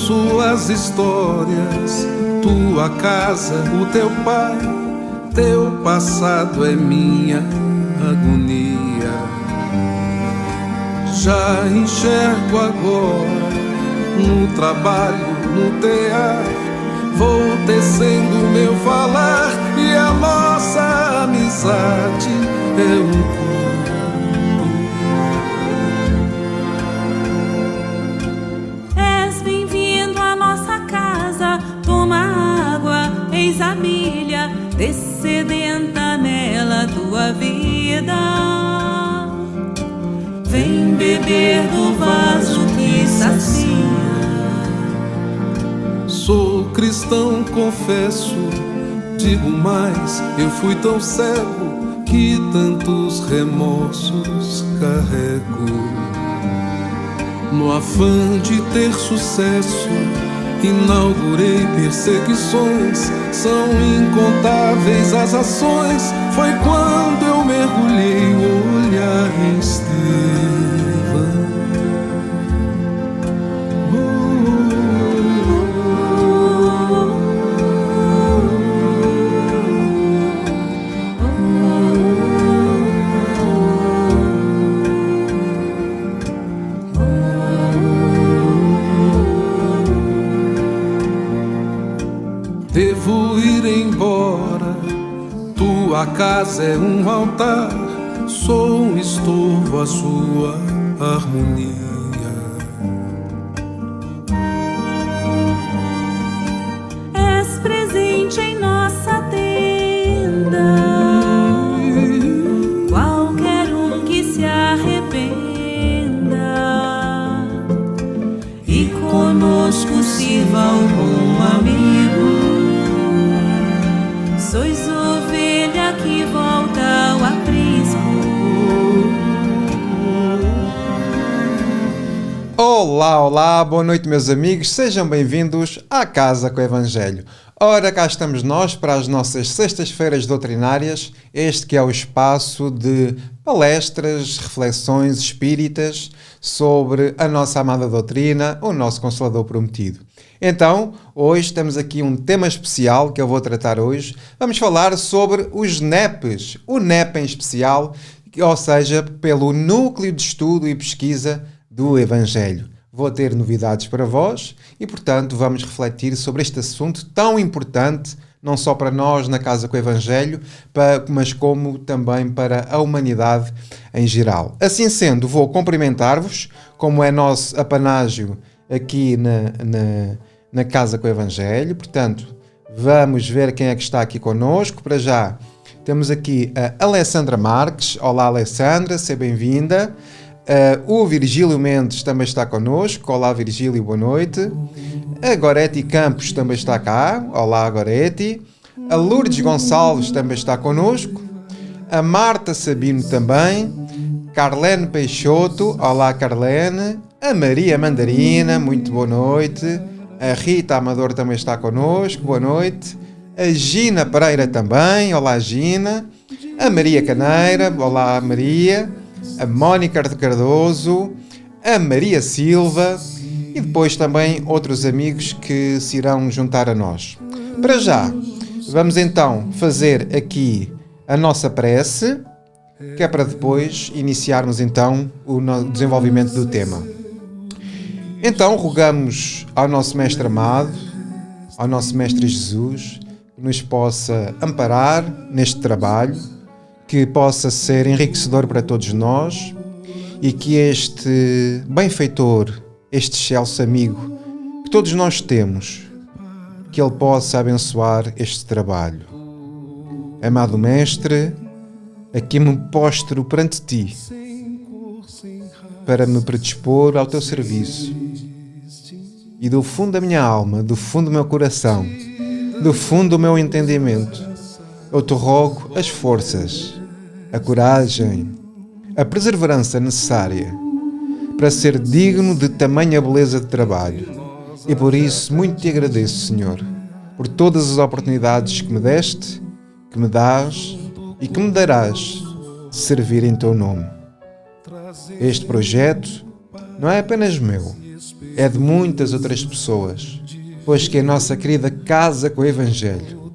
suas histórias, tua casa, o teu pai, teu passado é minha agonia. Já enxergo agora, no trabalho, no teatro, vou tecendo meu falar e a nossa amizade é um coro. És bem-vindo à nossa casa, toma água, eis a milha, descedenta nela tua vida. Vem beber do vaso que sacia. Sou cristão, confesso, digo mais, eu fui tão cego que tantos remorsos carrego. No afã de ter sucesso, inaugurei perseguições, são incontáveis as ações. Foi quando eu mergulhei o olhar em Estevão. Devo ir embora, tua casa é um altar, sou um estorvo à sua harmonia. És presente em nossa tenda, qualquer um que se arrependa, e conosco sirva algum amigo. Sois ovelha que volta ao aprisco. Olá, olá, boa noite meus amigos, sejam bem-vindos à Casa com o Evangelho. Ora, cá estamos nós para as nossas sextas-feiras doutrinárias, este que é o espaço de palestras, reflexões espíritas sobre a nossa amada doutrina, o nosso Consolador prometido. Então, hoje temos aqui um tema especial que eu vou tratar hoje. Vamos falar sobre os NEPs, o NEP em especial, ou seja, pelo Núcleo de Estudo e Pesquisa do Evangelho. Vou ter novidades para vós e, portanto, vamos refletir sobre este assunto tão importante, não só para nós na Casa com o Evangelho, mas como também para a humanidade em geral. Assim sendo, vou cumprimentar-vos, como é nosso apanágio aqui na Casa com o Evangelho. Portanto, vamos ver quem é que está aqui connosco. Para já, temos aqui a Alessandra Marques. Olá, Alessandra, seja bem-vinda. O Virgílio Mendes também está connosco. Olá, Virgílio, boa noite. A Gorete Campos também está cá. Olá, Gorete. A Lourdes Gonçalves também está connosco. A Marta Sabino também. Carlene Peixoto. Olá, Carlene. A Maria Mandarina, muito boa noite. A Rita Amador também está connosco, boa noite. A Gina Pereira também, olá Gina. A Maria Caneira, olá Maria. A Mónica de Cardoso. A Maria Silva. E depois também outros amigos que se irão juntar a nós. Para já, vamos então fazer aqui a nossa prece, que é para depois iniciarmos então o desenvolvimento do tema. Então, rogamos ao nosso Mestre amado, ao nosso Mestre Jesus, que nos possa amparar neste trabalho, que possa ser enriquecedor para todos nós e que este benfeitor, este excelso amigo que todos nós temos, que ele possa abençoar este trabalho. Amado Mestre, aqui me postro perante ti, para me predispor ao teu serviço. E do fundo da minha alma, do fundo do meu coração, do fundo do meu entendimento, eu te rogo as forças, a coragem, a perseverança necessária para ser digno de tamanha beleza de trabalho. E por isso muito te agradeço, Senhor, por todas as oportunidades que me deste, que me dás e que me darás de servir em teu nome. Este projeto não é apenas meu, é de muitas outras pessoas, pois que a nossa querida Casa com o Evangelho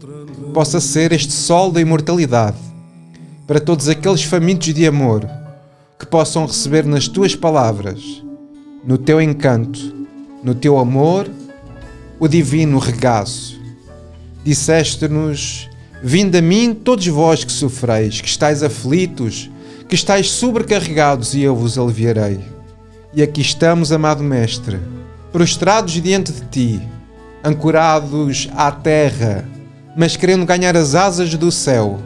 possa ser este sol da imortalidade para todos aqueles famintos de amor que possam receber nas tuas palavras, no teu encanto, no teu amor, o divino regaço. Disseste-nos: vinde a mim todos vós que sofreis, que estáis aflitos, que estáis sobrecarregados, e eu vos aliviarei. E aqui estamos, amado Mestre, prostrados diante de ti, ancorados à terra, mas querendo ganhar as asas do céu.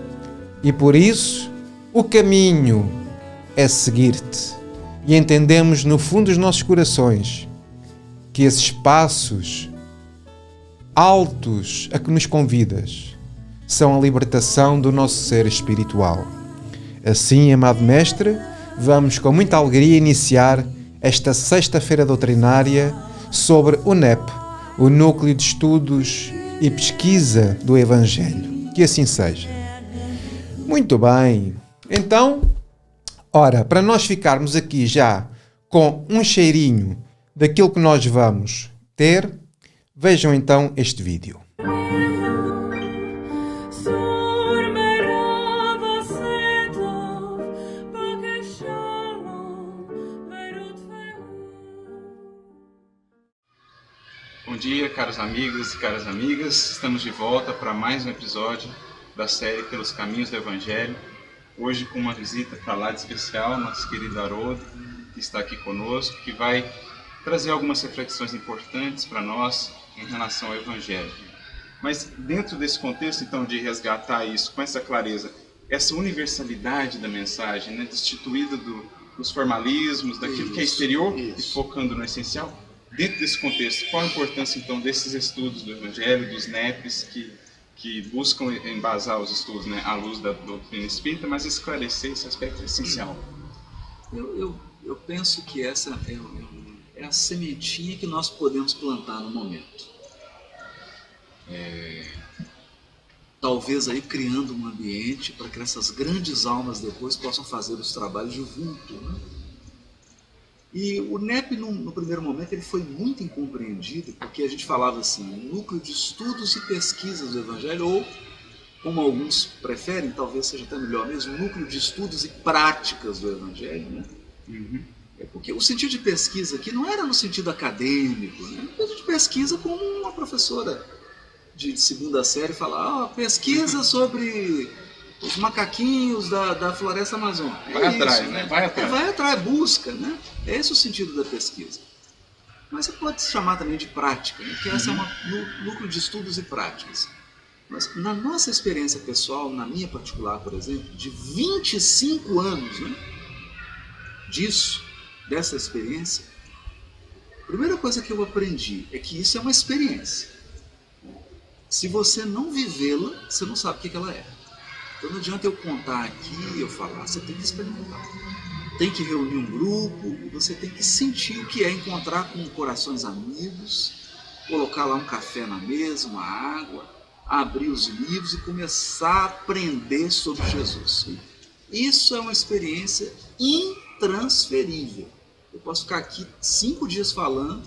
E por isso, o caminho é seguir-te. E entendemos no fundo dos nossos corações que esses passos altos a que nos convidas são a libertação do nosso ser espiritual. Assim, amado Mestre, vamos com muita alegria iniciar esta sexta-feira doutrinária sobre o NEP, o Núcleo de Estudos e Pesquisa do Evangelho. Que assim seja. Muito bem. Então, ora, para nós ficarmos aqui já com um cheirinho daquilo que nós vamos ter, vejam então este vídeo. Bom dia, caros amigos e caras amigas. Estamos de volta para mais um episódio da série Pelos Caminhos do Evangelho. Hoje com uma visita para lá de especial, nosso querido Haroldo, que está aqui conosco, que vai trazer algumas reflexões importantes para nós em relação ao Evangelho. Mas dentro desse contexto, então, de resgatar isso com essa clareza, essa universalidade da mensagem, né, destituída dos formalismos, daquilo que é exterior e focando no essencial. Dentro desse contexto, qual a importância, então, desses estudos do Evangelho, dos NEPs, que buscam embasar os estudos, né, à luz da doutrina espírita, mas esclarecer esse aspecto essencial? Eu penso que essa é a sementinha que nós podemos plantar no momento. Talvez aí criando um ambiente para que essas grandes almas depois possam fazer os trabalhos junto, né? E o NEP, no primeiro momento, ele foi muito incompreendido, porque a gente falava assim, Núcleo de Estudos e Pesquisas do Evangelho, ou, como alguns preferem, talvez seja até melhor mesmo, Núcleo de Estudos e Práticas do Evangelho, né? Uhum. É porque o sentido de pesquisa aqui não era no sentido acadêmico, né? A gente pesquisa como uma professora de segunda série fala, pesquisa sobre os macaquinhos da floresta amazônica. Vai atrás, né? Vai atrás. Vai atrás, busca, né? É esse o sentido da pesquisa. Mas você pode chamar também de prática, né? Que essa é uma núcleo de estudos e práticas. Mas na nossa experiência pessoal, na minha particular, por exemplo, de 25 anos, né, dessa experiência, a primeira coisa que eu aprendi é que isso é uma experiência. Se você não vivê-la, você não sabe o que ela é. Então não adianta eu contar aqui, eu falar, você tem que experimentar. Tem que reunir um grupo, você tem que sentir o que é encontrar com corações amigos, colocar lá um café na mesa, uma água, abrir os livros e começar a aprender sobre Jesus. Isso é uma experiência intransferível. Eu posso ficar aqui 5 dias falando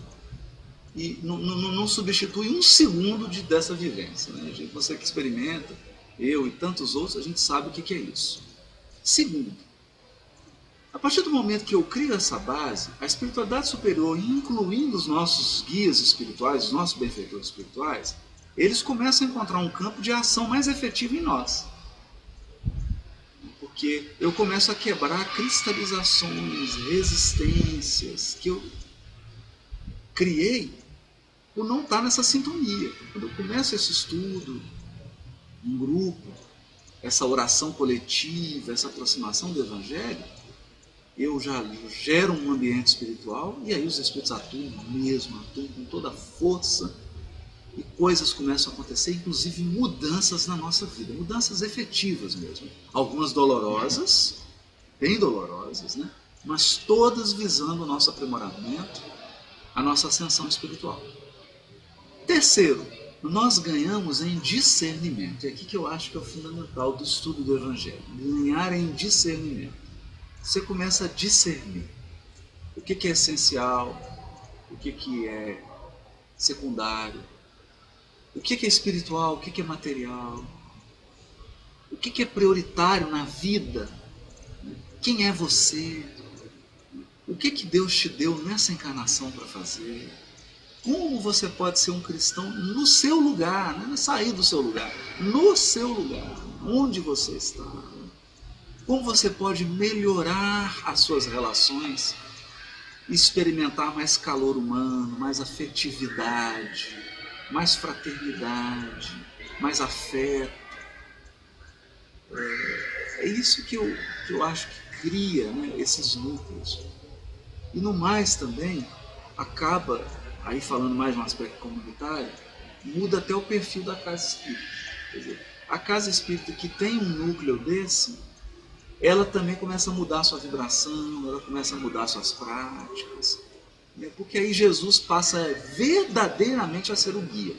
e não substitui um segundo dessa vivência, né? Você que experimenta, eu e tantos outros, a gente sabe o que é isso. Segundo, a partir do momento que eu crio essa base, a espiritualidade superior, incluindo os nossos guias espirituais, os nossos benfeitores espirituais, eles começam a encontrar um campo de ação mais efetivo em nós. Porque eu começo a quebrar cristalizações, resistências que eu criei por não estar nessa sintonia. Quando eu começo esse estudo em grupo, essa oração coletiva, essa aproximação do Evangelho, eu já gero um ambiente espiritual e aí os Espíritos atuam com toda a força e coisas começam a acontecer, inclusive mudanças na nossa vida, mudanças efetivas mesmo. Algumas dolorosas, bem dolorosas, né? Mas todas visando o nosso aprimoramento, a nossa ascensão espiritual. Terceiro, nós ganhamos em discernimento. É aqui que eu acho que é o fundamental do estudo do Evangelho. Ganhar em discernimento. Você começa a discernir o que é essencial, o que é secundário, o que é espiritual, o que é material, o que é prioritário na vida, quem é você, o que Deus te deu nessa encarnação para fazer, como você pode ser um cristão no seu lugar, não é sair do seu lugar, no seu lugar, onde você está, como você pode melhorar as suas relações, experimentar mais calor humano, mais afetividade, mais fraternidade, mais afeto. É isso que eu acho que cria, né, esses núcleos. E no mais também, acaba, aí falando mais de um aspecto comunitário, muda até o perfil da casa espírita. Quer dizer, a casa espírita que tem um núcleo desse, ela também começa a mudar a sua vibração, ela começa a mudar suas práticas, né? Porque aí Jesus passa verdadeiramente a ser o guia.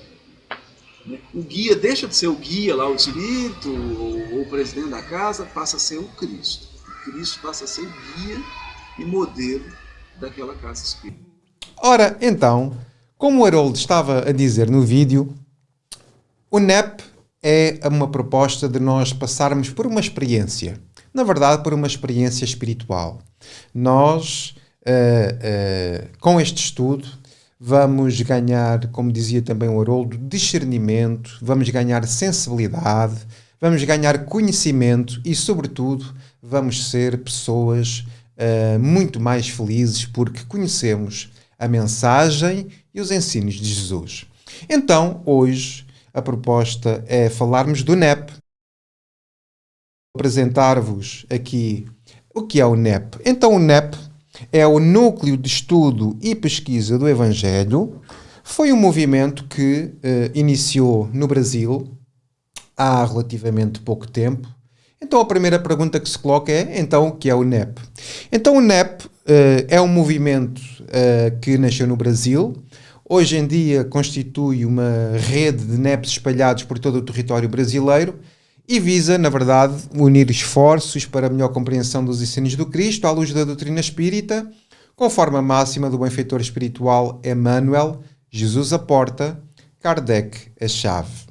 Né? O guia deixa de ser o guia lá, o espírito, ou o presidente da casa, passa a ser o Cristo. O Cristo passa a ser o guia e modelo daquela casa espírita. Ora, então, como o Haroldo estava a dizer no vídeo, o NEP é uma proposta de nós passarmos por uma experiência. Na verdade, por uma experiência espiritual. Nós, com este estudo, vamos ganhar, como dizia também o Haroldo, discernimento, vamos ganhar sensibilidade, vamos ganhar conhecimento e, sobretudo, vamos ser pessoas muito mais felizes porque conhecemos a mensagem e os ensinos de Jesus. Então, hoje, a proposta é falarmos do NEP. Apresentar-vos aqui o que é o NEP. Então, o NEP é o Núcleo de Estudo e Pesquisa do Evangelho. Foi um movimento que iniciou no Brasil há relativamente pouco tempo. Então, a primeira pergunta que se coloca é, então, o que é o NEP? Então, o NEP é um movimento que nasceu no Brasil. Hoje em dia constitui uma rede de NEPs espalhados por todo o território brasileiro e visa, na verdade, unir esforços para a melhor compreensão dos ensinos do Cristo à luz da doutrina espírita, conforme a máxima do benfeitor espiritual Emmanuel, Jesus a porta, Kardec a chave.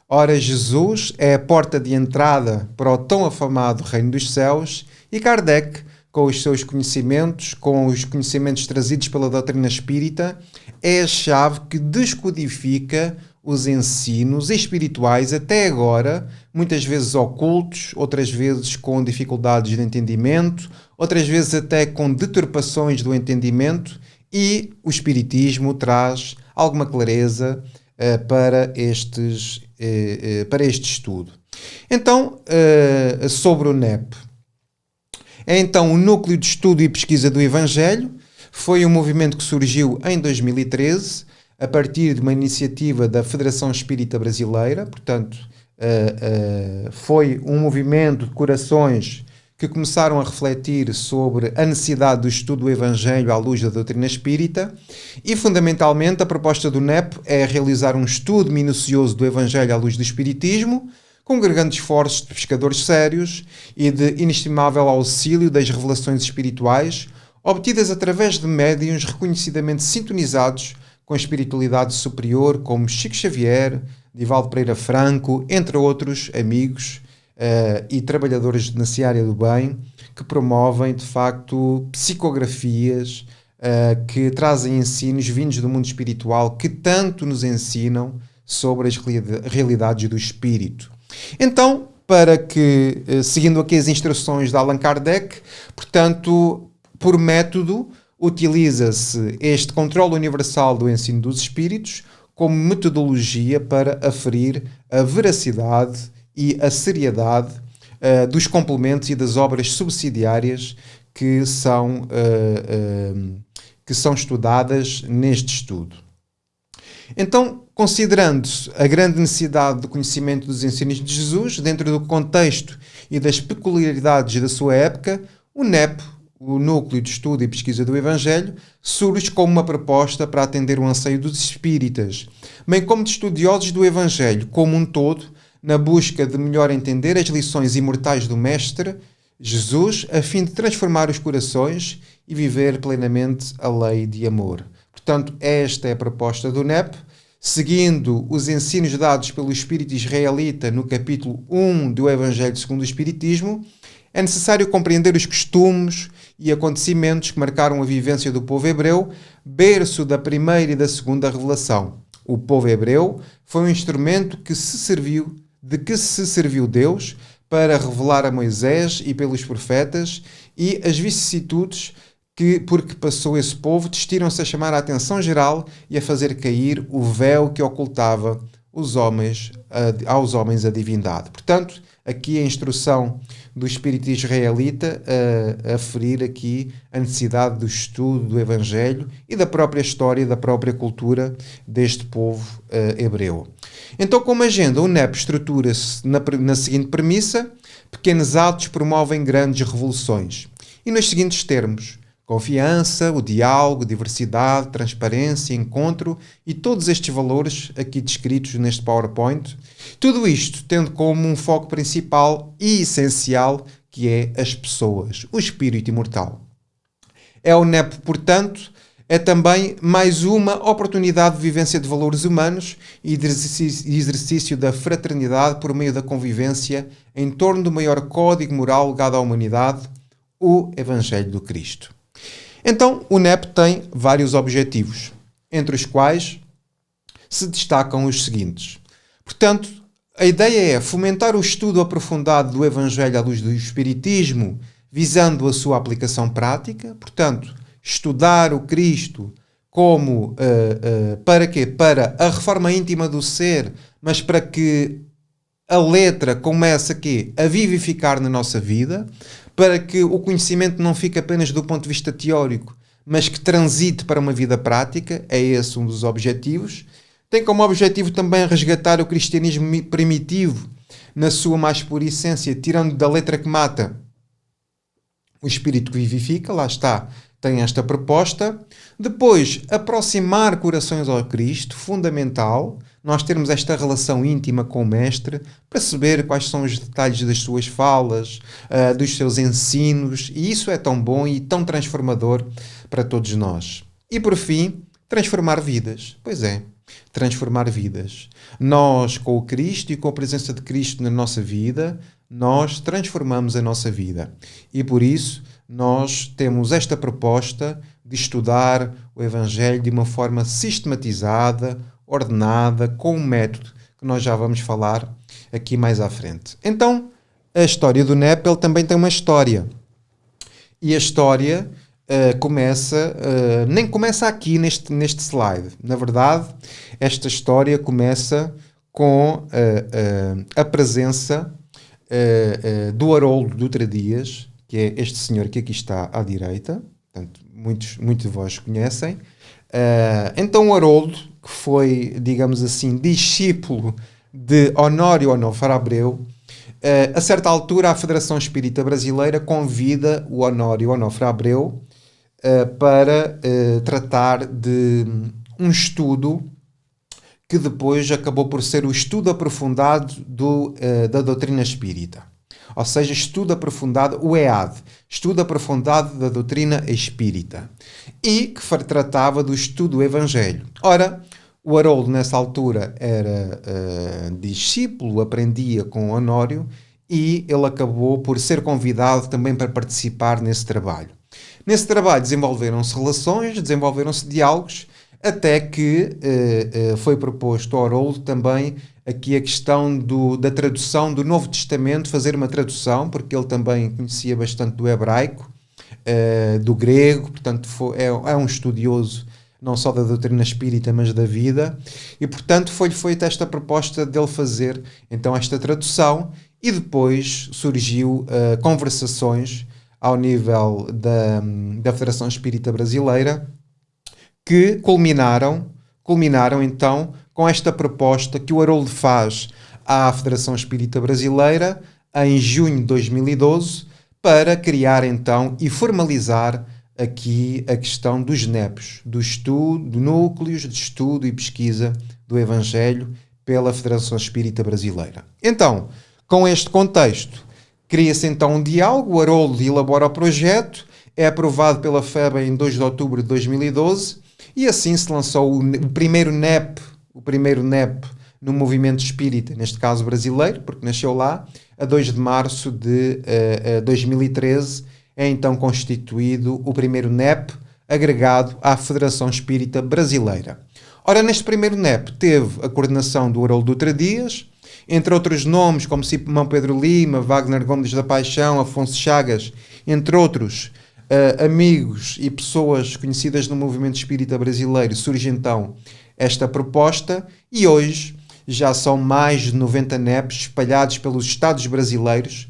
Ora, Jesus é a porta de entrada para o tão afamado Reino dos Céus e Kardec, com os seus conhecimentos, com os conhecimentos trazidos pela doutrina espírita, é a chave que descodifica os ensinos espirituais até agora, muitas vezes ocultos, outras vezes com dificuldades de entendimento, outras vezes até com deturpações do entendimento, e o Espiritismo traz alguma clareza para este estudo. Então, sobre o NEP. É então o Núcleo de Estudo e Pesquisa do Evangelho. Foi um movimento que surgiu em 2013, a partir de uma iniciativa da Federação Espírita Brasileira. Portanto, foi um movimento de corações que começaram a refletir sobre a necessidade do estudo do Evangelho à luz da doutrina espírita e, fundamentalmente, a proposta do NEP é realizar um estudo minucioso do Evangelho à luz do Espiritismo, congregando esforços de pescadores sérios e de inestimável auxílio das revelações espirituais, obtidas através de médiuns reconhecidamente sintonizados com a espiritualidade superior, como Chico Xavier, Divaldo Pereira Franco, entre outros amigos e trabalhadores na seara do bem, que promovem, de facto, psicografias que trazem ensinos vindos do mundo espiritual, que tanto nos ensinam sobre as realidades do espírito. Então, para que, seguindo aqui as instruções de Allan Kardec, portanto, por método, utiliza-se este controle universal do ensino dos espíritos como metodologia para aferir a veracidade e a seriedade dos complementos e das obras subsidiárias que são estudadas neste estudo. Então, considerando a grande necessidade do conhecimento dos ensinos de Jesus, dentro do contexto e das peculiaridades da sua época, o NEP, o Núcleo de Estudo e Pesquisa do Evangelho, surge como uma proposta para atender o anseio dos espíritas, bem como de estudiosos do Evangelho como um todo, na busca de melhor entender as lições imortais do Mestre Jesus, a fim de transformar os corações e viver plenamente a lei de amor. Portanto, esta é a proposta do NEP, seguindo os ensinos dados pelo Espírito Israelita no capítulo 1 do Evangelho segundo o Espiritismo. É necessário compreender os costumes e acontecimentos que marcaram a vivência do povo hebreu, berço da primeira e da segunda revelação. O povo hebreu foi um instrumento de que se serviu Deus para revelar a Moisés e pelos profetas, e as vicissitudes por que passou esse povo destiram-se a chamar a atenção geral e a fazer cair o véu que ocultava aos homens a divindade. Portanto, aqui a instrução do Espírito Israelita a ferir aqui a necessidade do estudo do Evangelho e da própria história, da própria cultura deste povo hebreu. Então, como agenda, o NEP estrutura-se na seguinte premissa: pequenos atos promovem grandes revoluções. E nos seguintes termos: confiança, o diálogo, diversidade, transparência, encontro e todos estes valores aqui descritos neste PowerPoint. Tudo isto tendo como um foco principal e essencial, que é as pessoas, o espírito imortal. É o NEP, portanto, é também mais uma oportunidade de vivência de valores humanos e de exercício da fraternidade por meio da convivência em torno do maior código moral legado à humanidade, o Evangelho do Cristo. Então, o NEP tem vários objetivos, entre os quais se destacam os seguintes. Portanto, a ideia é fomentar o estudo aprofundado do Evangelho à luz do Espiritismo, visando a sua aplicação prática. Portanto, estudar o Cristo como, para quê? Para a reforma íntima do ser, mas para que a letra comece aqui a vivificar na nossa vida, para que o conhecimento não fique apenas do ponto de vista teórico, mas que transite para uma vida prática. É esse um dos objetivos. Tem como objetivo também resgatar o cristianismo primitivo na sua mais pura essência, tirando da letra que mata o espírito que vivifica. Lá está, tem esta proposta. Depois, aproximar corações ao Cristo, fundamental, nós termos esta relação íntima com o Mestre, perceber quais são os detalhes das suas falas, dos seus ensinos, e isso é tão bom e tão transformador para todos nós. E por fim, transformar vidas. Pois é, transformar vidas. Nós, com o Cristo e com a presença de Cristo na nossa vida, nós transformamos a nossa vida. E por isso, nós temos esta proposta de estudar o Evangelho de uma forma sistematizada, ordenada, com um método que nós já vamos falar aqui mais à frente. Então, a história do NEP, ele também tem uma história. E a história nem começa aqui neste slide. Na verdade, esta história começa com a presença do Haroldo Dutra Dias, que é este senhor que aqui está à direita. Portanto, muitos de vós conhecem. Então o Haroldo, que foi, digamos assim, discípulo de Honório Onofre Abreu, a certa altura a Federação Espírita Brasileira convida o Honório Onofre Abreu para tratar de um estudo que depois acabou por ser o estudo aprofundado da doutrina espírita. Ou seja, estudo aprofundado, o EAD, estudo aprofundado da doutrina espírita, e que tratava do estudo do Evangelho. Ora, o Haroldo nessa altura era discípulo, aprendia com Honório, e ele acabou por ser convidado também para participar nesse trabalho. Nesse trabalho desenvolveram-se relações, desenvolveram-se diálogos, até que foi proposto ao Haroldo também aqui a questão da tradução do Novo Testamento, fazer uma tradução, porque ele também conhecia bastante do hebraico, do grego, portanto é um estudioso não só da doutrina espírita, mas da vida, e portanto foi-lhe feita esta proposta dele fazer então esta tradução, e depois surgiu conversações ao nível da Federação Espírita Brasileira, que culminaram então com esta proposta que o Haroldo faz à Federação Espírita Brasileira em junho de 2012 para criar então e formalizar aqui a questão dos NEPs, do estudo, núcleos de estudo e pesquisa do Evangelho pela Federação Espírita Brasileira. Então, com este contexto, cria-se então um diálogo, o Haroldo elabora o projeto, é aprovado pela FEB em 2 de outubro de 2012, E assim se lançou o primeiro NEP no movimento espírita, neste caso brasileiro, porque nasceu lá, a 2 de março de 2013, é então constituído o primeiro NEP agregado à Federação Espírita Brasileira. Ora, neste primeiro NEP teve a coordenação do Haroldo Dutra Dias, entre outros nomes como Simão Pedro Lima, Wagner Gomes da Paixão, Afonso Chagas, entre outros amigos e pessoas conhecidas no movimento espírita brasileiro, surge então esta proposta e hoje já são mais de 90 NEPs espalhados pelos estados brasileiros,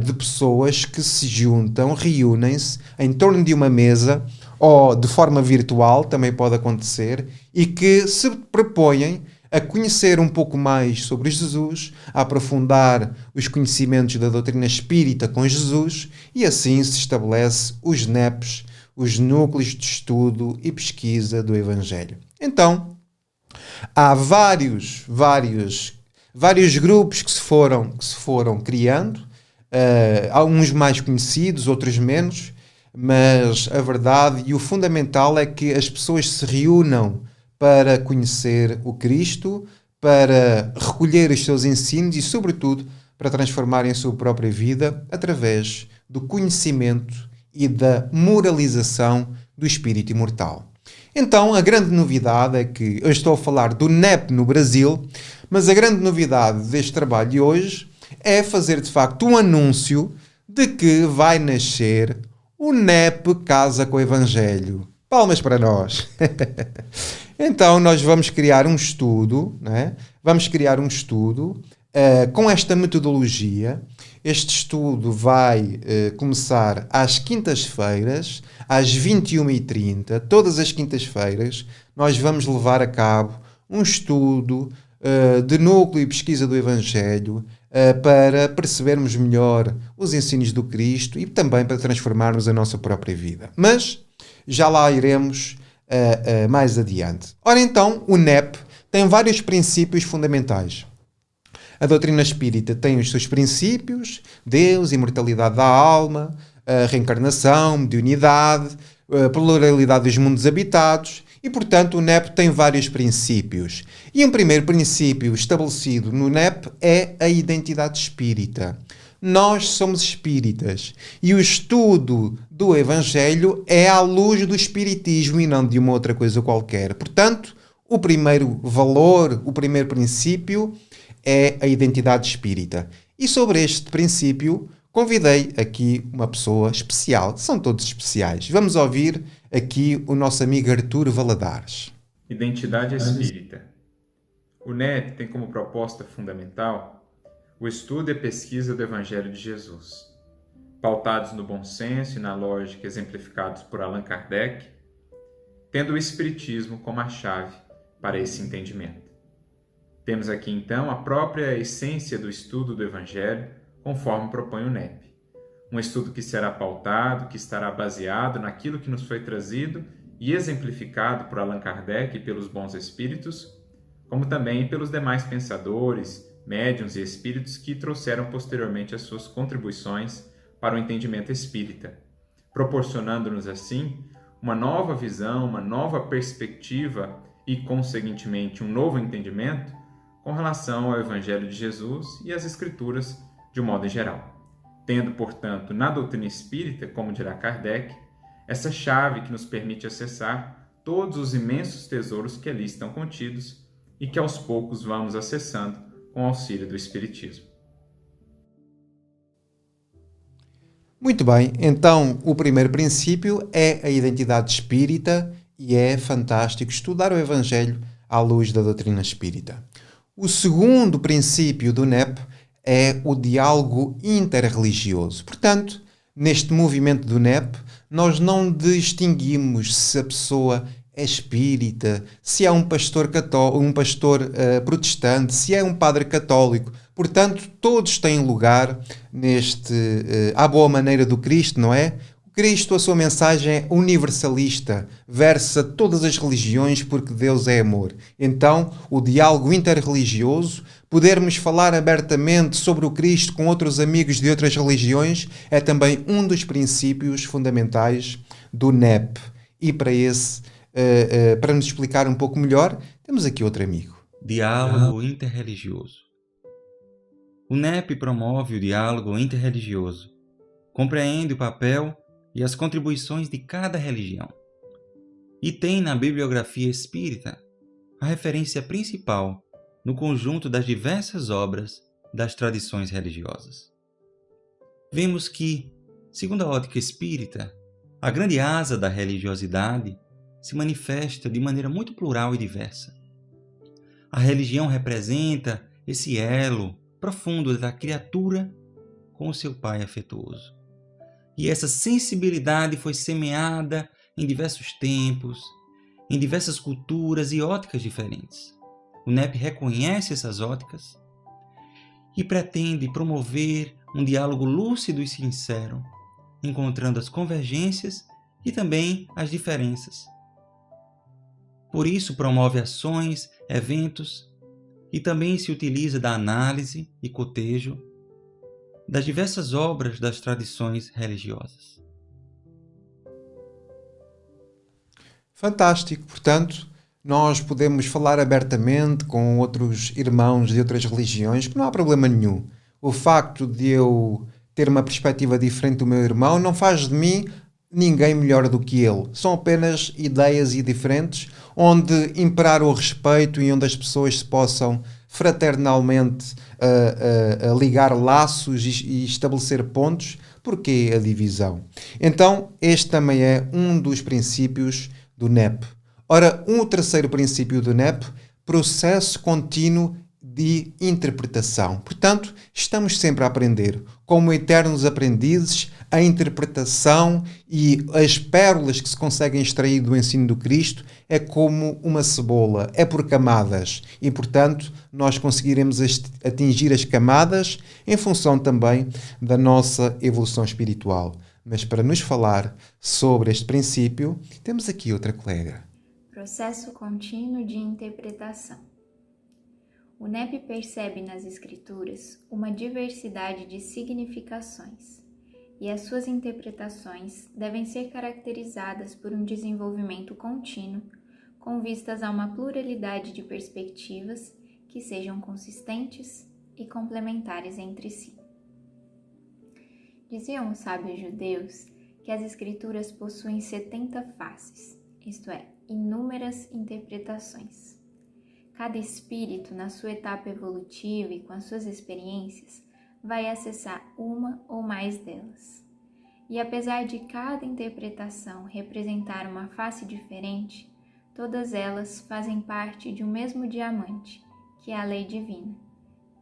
de pessoas que se juntam, reúnem-se em torno de uma mesa ou de forma virtual, também pode acontecer, e que se propõem a conhecer um pouco mais sobre Jesus, a aprofundar os conhecimentos da doutrina espírita com Jesus, e assim se estabelece os NEPs, os núcleos de estudo e pesquisa do Evangelho. Então, há vários grupos que se foram criando, há uns mais conhecidos, outros menos, mas a verdade e o fundamental é que as pessoas se reúnam para conhecer o Cristo, para recolher os seus ensinos e, sobretudo, para transformarem a sua própria vida através do conhecimento e da moralização do espírito imortal. Então, a grande novidade é que eu estou a falar do NEP no Brasil, mas a grande novidade deste trabalho de hoje é fazer, de facto, um anúncio de que vai nascer o NEP Casa com o Evangelho. Palmas para nós! Então, nós vamos criar um estudo, né? Vamos criar um estudo com esta metodologia. Este estudo vai começar às quintas-feiras, às 21h30. Todas as quintas-feiras, nós vamos levar a cabo um estudo de núcleo e pesquisa do Evangelho para percebermos melhor os ensinos do Cristo e também para transformarmos a nossa própria vida. Mas já lá iremos mais adiante. Ora então, o NEP tem vários princípios fundamentais. A doutrina espírita tem os seus princípios: Deus, imortalidade da alma, a reencarnação, mediunidade, a pluralidade dos mundos habitados e, portanto, o NEP tem vários princípios. E um primeiro princípio estabelecido no NEP é a identidade espírita. Nós somos espíritas e o estudo do Evangelho é à luz do espiritismo e não de uma outra coisa qualquer. Portanto, o primeiro valor, o primeiro princípio é a identidade espírita. E sobre este princípio, convidei aqui uma pessoa especial. São todos especiais. Vamos ouvir aqui o nosso amigo Artur Valadares. Identidade espírita. O NEP tem como proposta fundamental o estudo e a pesquisa do Evangelho de Jesus, pautados no bom senso e na lógica exemplificados por Allan Kardec, tendo o Espiritismo como a chave para esse entendimento. Temos aqui, então, a própria essência do estudo do Evangelho, conforme propõe o NEP. Um estudo que será pautado, que estará baseado naquilo que nos foi trazido e exemplificado por Allan Kardec e pelos bons espíritos, como também pelos demais pensadores, médiuns e espíritos que trouxeram posteriormente as suas contribuições para o entendimento espírita, proporcionando-nos assim uma nova visão, uma nova perspectiva e, conseguintemente, um novo entendimento com relação ao Evangelho de Jesus e às Escrituras de um modo geral. Tendo, portanto, na doutrina espírita, como dirá Kardec, essa chave que nos permite acessar todos os imensos tesouros que ali estão contidos e que aos poucos vamos acessando com o auxílio do Espiritismo. Muito bem, então o primeiro princípio é a identidade espírita e é fantástico estudar o Evangelho à luz da doutrina espírita. O segundo princípio do NEP é o diálogo interreligioso. Portanto, neste movimento do NEP, nós não distinguimos se a pessoa é espírita, se é um pastor protestante, se é um padre católico. Portanto, todos têm lugar à boa maneira do Cristo, não é? O Cristo, a sua mensagem é universalista, versa todas as religiões porque Deus é amor. Então, o diálogo interreligioso, podermos falar abertamente sobre o Cristo com outros amigos de outras religiões, é também um dos princípios fundamentais do NEP. E para esse para nos explicar um pouco melhor, temos aqui outro amigo. Diálogo interreligioso. O NEP promove o diálogo interreligioso, compreende o papel e as contribuições de cada religião, e tem na bibliografia espírita a referência principal no conjunto das diversas obras das tradições religiosas. Vemos que, segundo a ótica espírita, a grande asa da religiosidade se manifesta de maneira muito plural e diversa. A religião representa esse elo profundo da criatura com o seu pai afetuoso. E essa sensibilidade foi semeada em diversos tempos, em diversas culturas e óticas diferentes. O NEP reconhece essas óticas e pretende promover um diálogo lúcido e sincero, encontrando as convergências e também as diferenças. Por isso promove ações, eventos e também se utiliza da análise e cotejo das diversas obras das tradições religiosas. Fantástico, portanto, nós podemos falar abertamente com outros irmãos de outras religiões, que não há problema nenhum. O facto de eu ter uma perspectiva diferente do meu irmão não faz de mim ninguém melhor do que ele. São apenas ideias diferentes, onde imperar o respeito e onde as pessoas se possam fraternalmente ligar laços e estabelecer pontos. Porquê a divisão? Então, este também é um dos princípios do NEP. Ora, o terceiro princípio do NEP, processo contínuo de interpretação. Portanto, estamos sempre a aprender. Como eternos aprendizes, a interpretação e as pérolas que se conseguem extrair do ensino do Cristo é como uma cebola, é por camadas. E, portanto, nós conseguiremos atingir as camadas em função também da nossa evolução espiritual. Mas para nos falar sobre este princípio, temos aqui outra colega. Processo contínuo de interpretação. O NEP percebe nas escrituras uma diversidade de significações, e as suas interpretações devem ser caracterizadas por um desenvolvimento contínuo, com vistas a uma pluralidade de perspectivas que sejam consistentes e complementares entre si. Diziam os sábios judeus que as escrituras possuem 70 faces, isto é, inúmeras interpretações. Cada espírito, na sua etapa evolutiva e com as suas experiências, vai acessar uma ou mais delas. E apesar de cada interpretação representar uma face diferente, todas elas fazem parte de um mesmo diamante, que é a lei divina.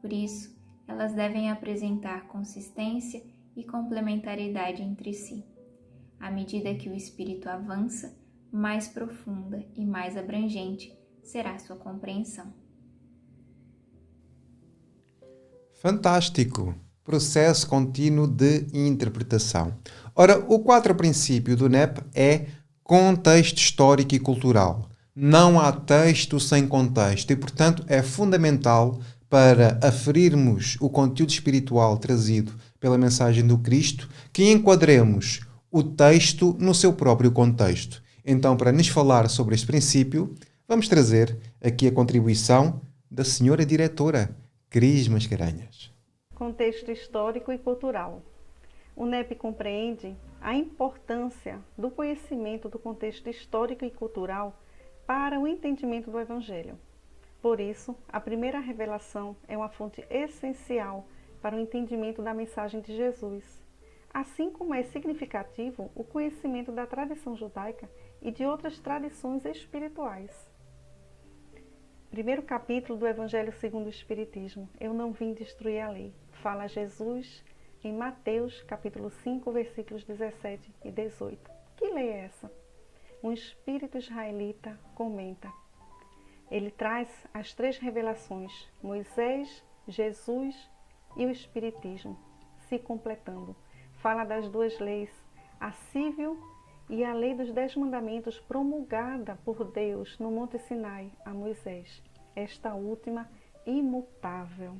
Por isso, elas devem apresentar consistência e complementaridade entre si. À medida que o espírito avança, mais profunda e mais abrangente será sua compreensão. Fantástico! Processo contínuo de interpretação. Ora, o quarto princípio do NEP é contexto histórico e cultural. Não há texto sem contexto e, portanto, é fundamental para aferirmos o conteúdo espiritual trazido pela mensagem do Cristo que enquadremos o texto no seu próprio contexto. Então, para nos falar sobre este princípio, vamos trazer aqui a contribuição da senhora diretora, Cris Mascarenhas. Contexto histórico e cultural. O NEP compreende a importância do conhecimento do contexto histórico e cultural para o entendimento do Evangelho. Por isso, a primeira revelação é uma fonte essencial para o entendimento da mensagem de Jesus, assim como é significativo o conhecimento da tradição judaica e de outras tradições espirituais. Primeiro capítulo do Evangelho segundo o Espiritismo. Eu não vim destruir a lei. Fala Jesus em Mateus, capítulo 5, versículos 17 e 18. Que lei é essa? Um espírito israelita comenta. Ele traz as três revelações, Moisés, Jesus e o Espiritismo, se completando. Fala das duas leis, a civil e a lei dos 10 mandamentos promulgada por Deus no Monte Sinai a Moisés, esta última imutável.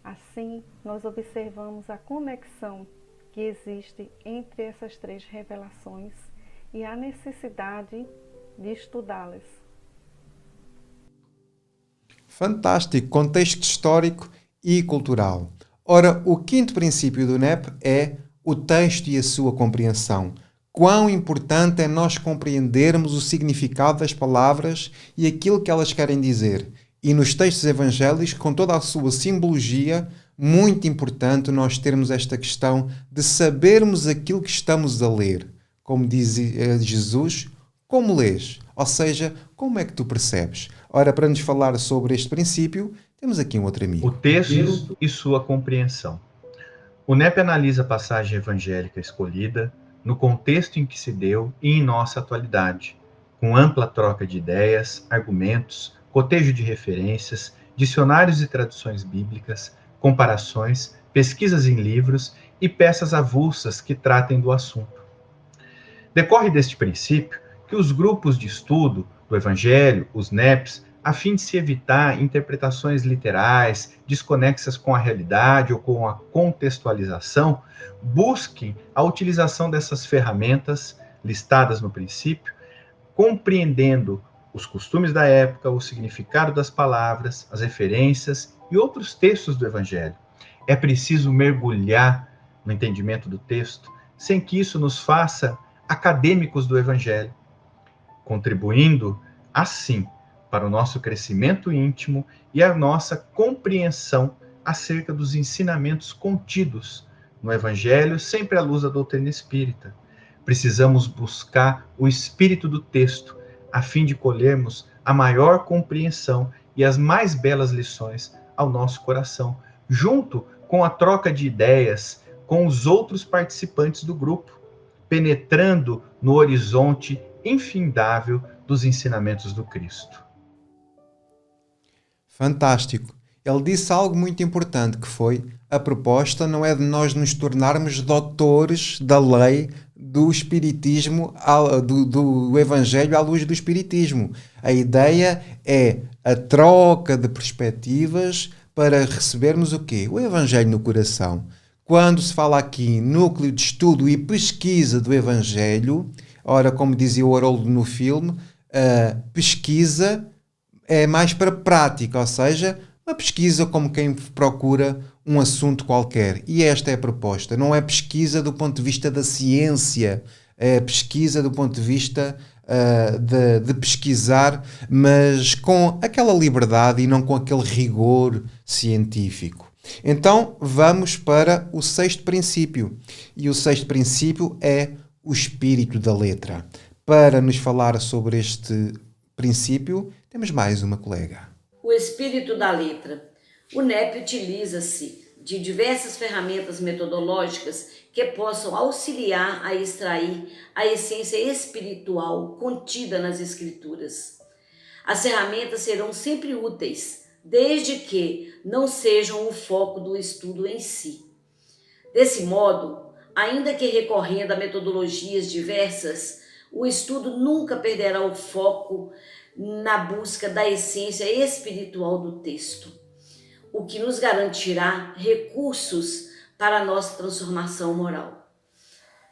Assim, nós observamos a conexão que existe entre essas três revelações e a necessidade de estudá-las. Fantástico, contexto histórico e cultural. Ora, o quinto princípio do NEP é o texto e a sua compreensão. Quão importante é nós compreendermos o significado das palavras e aquilo que elas querem dizer. E nos textos evangélicos, com toda a sua simbologia, muito importante nós termos esta questão de sabermos aquilo que estamos a ler. Como diz Jesus, como lês? Ou seja, como é que tu percebes? Ora, para nos falar sobre este princípio, temos aqui um outro amigo. O texto e sua compreensão. O NEP analisa a passagem evangélica escolhida no contexto em que se deu e em nossa atualidade, com ampla troca de ideias, argumentos, cotejo de referências, dicionários e traduções bíblicas, comparações, pesquisas em livros e peças avulsas que tratem do assunto. Decorre deste princípio que os grupos de estudo do Evangelho, os NEPs, a fim de se evitar interpretações literais, desconexas com a realidade ou com a contextualização, busquem a utilização dessas ferramentas listadas no princípio, compreendendo os costumes da época, o significado das palavras, as referências e outros textos do Evangelho. É preciso mergulhar no entendimento do texto, sem que isso nos faça acadêmicos do Evangelho, contribuindo, assim, para o nosso crescimento íntimo e a nossa compreensão acerca dos ensinamentos contidos no Evangelho, sempre à luz da doutrina espírita. Precisamos buscar o espírito do texto, a fim de colhermos a maior compreensão e as mais belas lições ao nosso coração, junto com a troca de ideias com os outros participantes do grupo, penetrando no horizonte infindável dos ensinamentos do Cristo. Fantástico. Ele disse algo muito importante, que foi: a proposta não é de nós nos tornarmos doutores da lei do Espiritismo, do Evangelho à luz do Espiritismo. A ideia é a troca de perspectivas para recebermos o quê? O Evangelho no coração. Quando se fala aqui núcleo de estudo e pesquisa do Evangelho, ora, como dizia o Haroldo no filme, a pesquisa é mais para prática, ou seja, uma pesquisa como quem procura um assunto qualquer. E esta é a proposta. Não é pesquisa do ponto de vista da ciência, é pesquisa do ponto de vista de pesquisar, mas com aquela liberdade e não com aquele rigor científico. Então, vamos para o sexto princípio. E o sexto princípio é o espírito da letra. Para nos falar sobre este princípio, temos mais uma colega. O espírito da letra. O NEP utiliza-se de diversas ferramentas metodológicas que possam auxiliar a extrair a essência espiritual contida nas Escrituras. As ferramentas serão sempre úteis, desde que não sejam o foco do estudo em si. Desse modo, ainda que recorrendo a metodologias diversas, o estudo nunca perderá o foco na busca da essência espiritual do texto, o que nos garantirá recursos para a nossa transformação moral.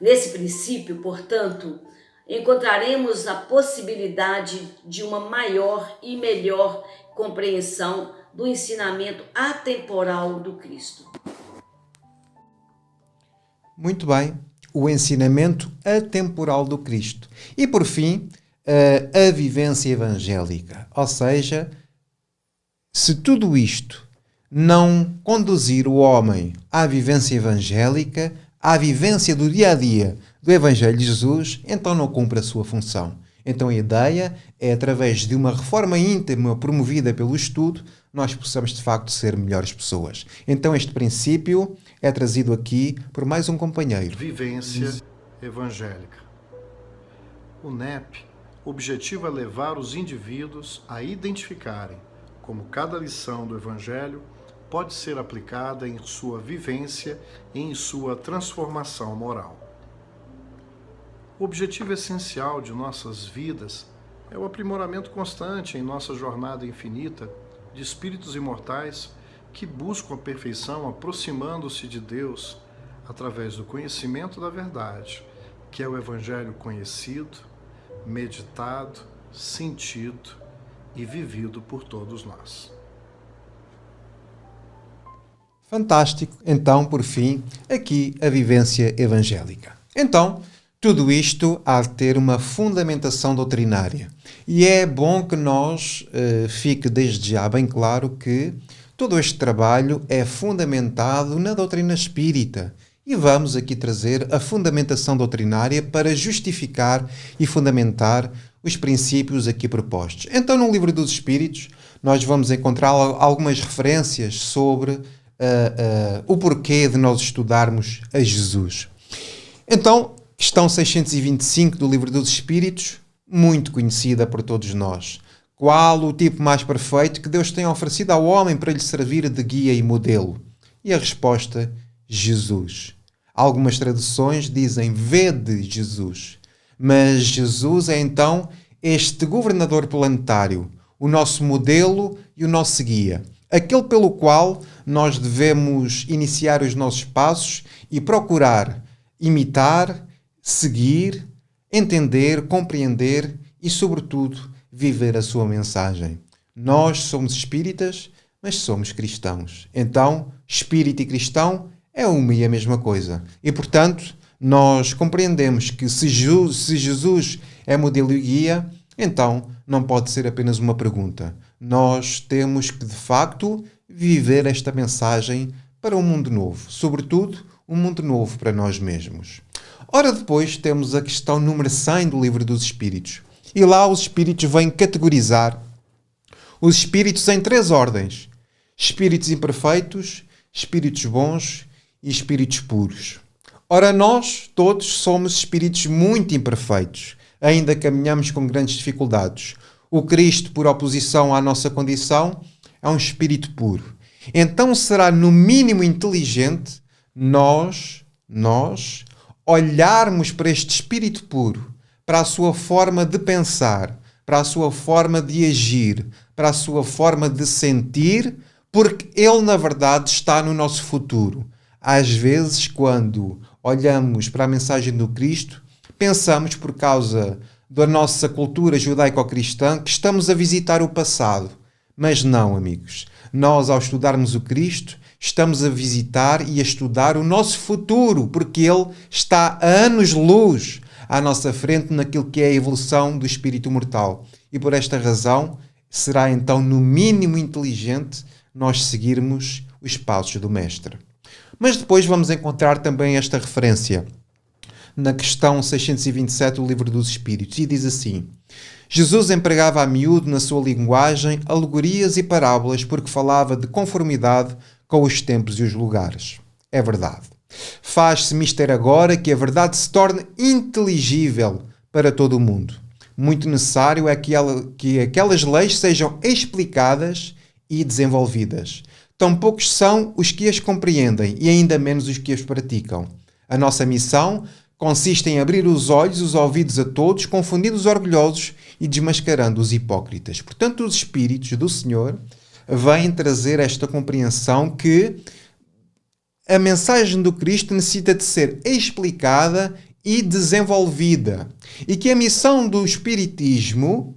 Nesse princípio, portanto, encontraremos a possibilidade de uma maior e melhor compreensão do ensinamento atemporal do Cristo. Muito bem, o ensinamento atemporal do Cristo. E por fim, a vivência evangélica. Ou seja, se tudo isto não conduzir o homem à vivência evangélica, à vivência do dia a dia do Evangelho de Jesus, então não cumpre a sua função. Então a ideia é, através de uma reforma íntima promovida pelo estudo, nós possamos de facto ser melhores pessoas. Então este princípio é trazido aqui por mais um companheiro. Vivência evangélica. O NEP objetiva levar os indivíduos a identificarem como cada lição do Evangelho pode ser aplicada em sua vivência e em sua transformação moral. O objetivo essencial de nossas vidas é o aprimoramento constante em nossa jornada infinita de espíritos imortais que buscam a perfeição aproximando-se de Deus através do conhecimento da verdade, que é o Evangelho conhecido, meditado, sentido e vivido por todos nós. Fantástico. Então, por fim, aqui a vivência evangélica. Então, tudo isto há de ter uma fundamentação doutrinária. E é bom que nós fique desde já bem claro que todo este trabalho é fundamentado na doutrina espírita. E vamos aqui trazer a fundamentação doutrinária para justificar e fundamentar os princípios aqui propostos. Então, no Livro dos Espíritos, nós vamos encontrar algumas referências sobre o porquê de nós estudarmos a Jesus. Então, questão 625 do Livro dos Espíritos, muito conhecida por todos nós. Qual o tipo mais perfeito que Deus tem oferecido ao homem para lhe servir de guia e modelo? E a resposta, Jesus. Algumas traduções dizem vede Jesus. Mas Jesus é então este governador planetário, o nosso modelo e o nosso guia. Aquele pelo qual nós devemos iniciar os nossos passos e procurar imitar, seguir, entender, compreender e, sobretudo, viver a sua mensagem. Nós somos espíritas, mas somos cristãos. Então, espírita e cristão é uma e a mesma coisa. E, portanto, nós compreendemos que se Jesus é modelo e guia, então não pode ser apenas uma pergunta. Nós temos que, de facto, viver esta mensagem para um mundo novo. Sobretudo, um mundo novo para nós mesmos. Ora, depois temos a questão número 100 do Livro dos Espíritos. E lá os Espíritos vêm categorizar os Espíritos em 3 ordens. Espíritos imperfeitos, Espíritos bons e Espíritos puros. Ora, nós todos somos Espíritos muito imperfeitos. Ainda caminhamos com grandes dificuldades. O Cristo, por oposição à nossa condição, é um Espírito puro. Então será no mínimo inteligente nós olharmos para este Espírito puro, para a sua forma de pensar, para a sua forma de agir, para a sua forma de sentir, porque ele, na verdade, está no nosso futuro. Às vezes, quando olhamos para a mensagem do Cristo, pensamos, por causa da nossa cultura judaico-cristã, que estamos a visitar o passado. Mas não, amigos. Nós, ao estudarmos o Cristo, estamos a visitar e a estudar o nosso futuro, porque ele está a anos-luz à nossa frente naquilo que é a evolução do espírito mortal. E por esta razão, será então no mínimo inteligente nós seguirmos os passos do Mestre. Mas depois vamos encontrar também esta referência na questão 627 do Livro dos Espíritos, e diz assim: Jesus empregava a miúdo na sua linguagem alegorias e parábolas porque falava de conformidade com os tempos e os lugares. É verdade. Faz-se mister agora que a verdade se torne inteligível para todo o mundo. Muito necessário é que aquelas leis sejam explicadas e desenvolvidas. Tão poucos são os que as compreendem e ainda menos os que as praticam. A nossa missão consiste em abrir os olhos e os ouvidos a todos, confundindo os orgulhosos e desmascarando os hipócritas. Portanto, os Espíritos do Senhor vêm trazer esta compreensão que a mensagem do Cristo necessita de ser explicada e desenvolvida. E que a missão do Espiritismo,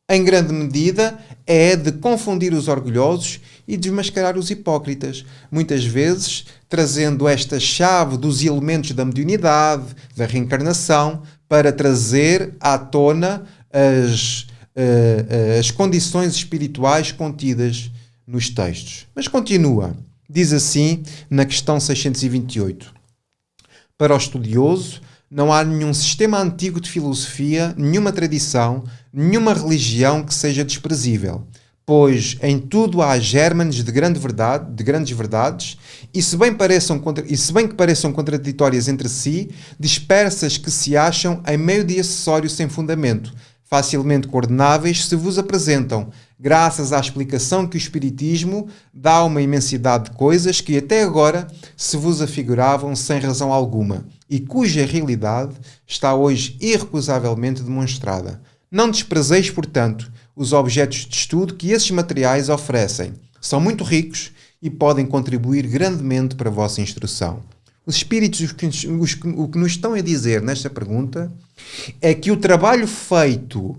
em grande medida, é de confundir os orgulhosos e desmascarar os hipócritas. Muitas vezes, trazendo esta chave dos elementos da mediunidade, da reencarnação, para trazer à tona as condições espirituais contidas nos textos. Mas continua. Diz assim na questão 628. Para o estudioso, não há nenhum sistema antigo de filosofia, nenhuma tradição, nenhuma religião que seja desprezível, pois em tudo há gérmenes de grandes verdades, e se bem que pareçam contraditórias entre si, dispersas que se acham em meio de acessórios sem fundamento, facilmente coordenáveis, se vos apresentam, graças à explicação que o Espiritismo dá a uma imensidade de coisas que até agora se vos afiguravam sem razão alguma, e cuja realidade está hoje irrecusavelmente demonstrada. Não desprezeis, portanto, os objetos de estudo que esses materiais oferecem. São muito ricos e podem contribuir grandemente para a vossa instrução. Os espíritos o que nos estão a dizer nesta pergunta é que o trabalho feito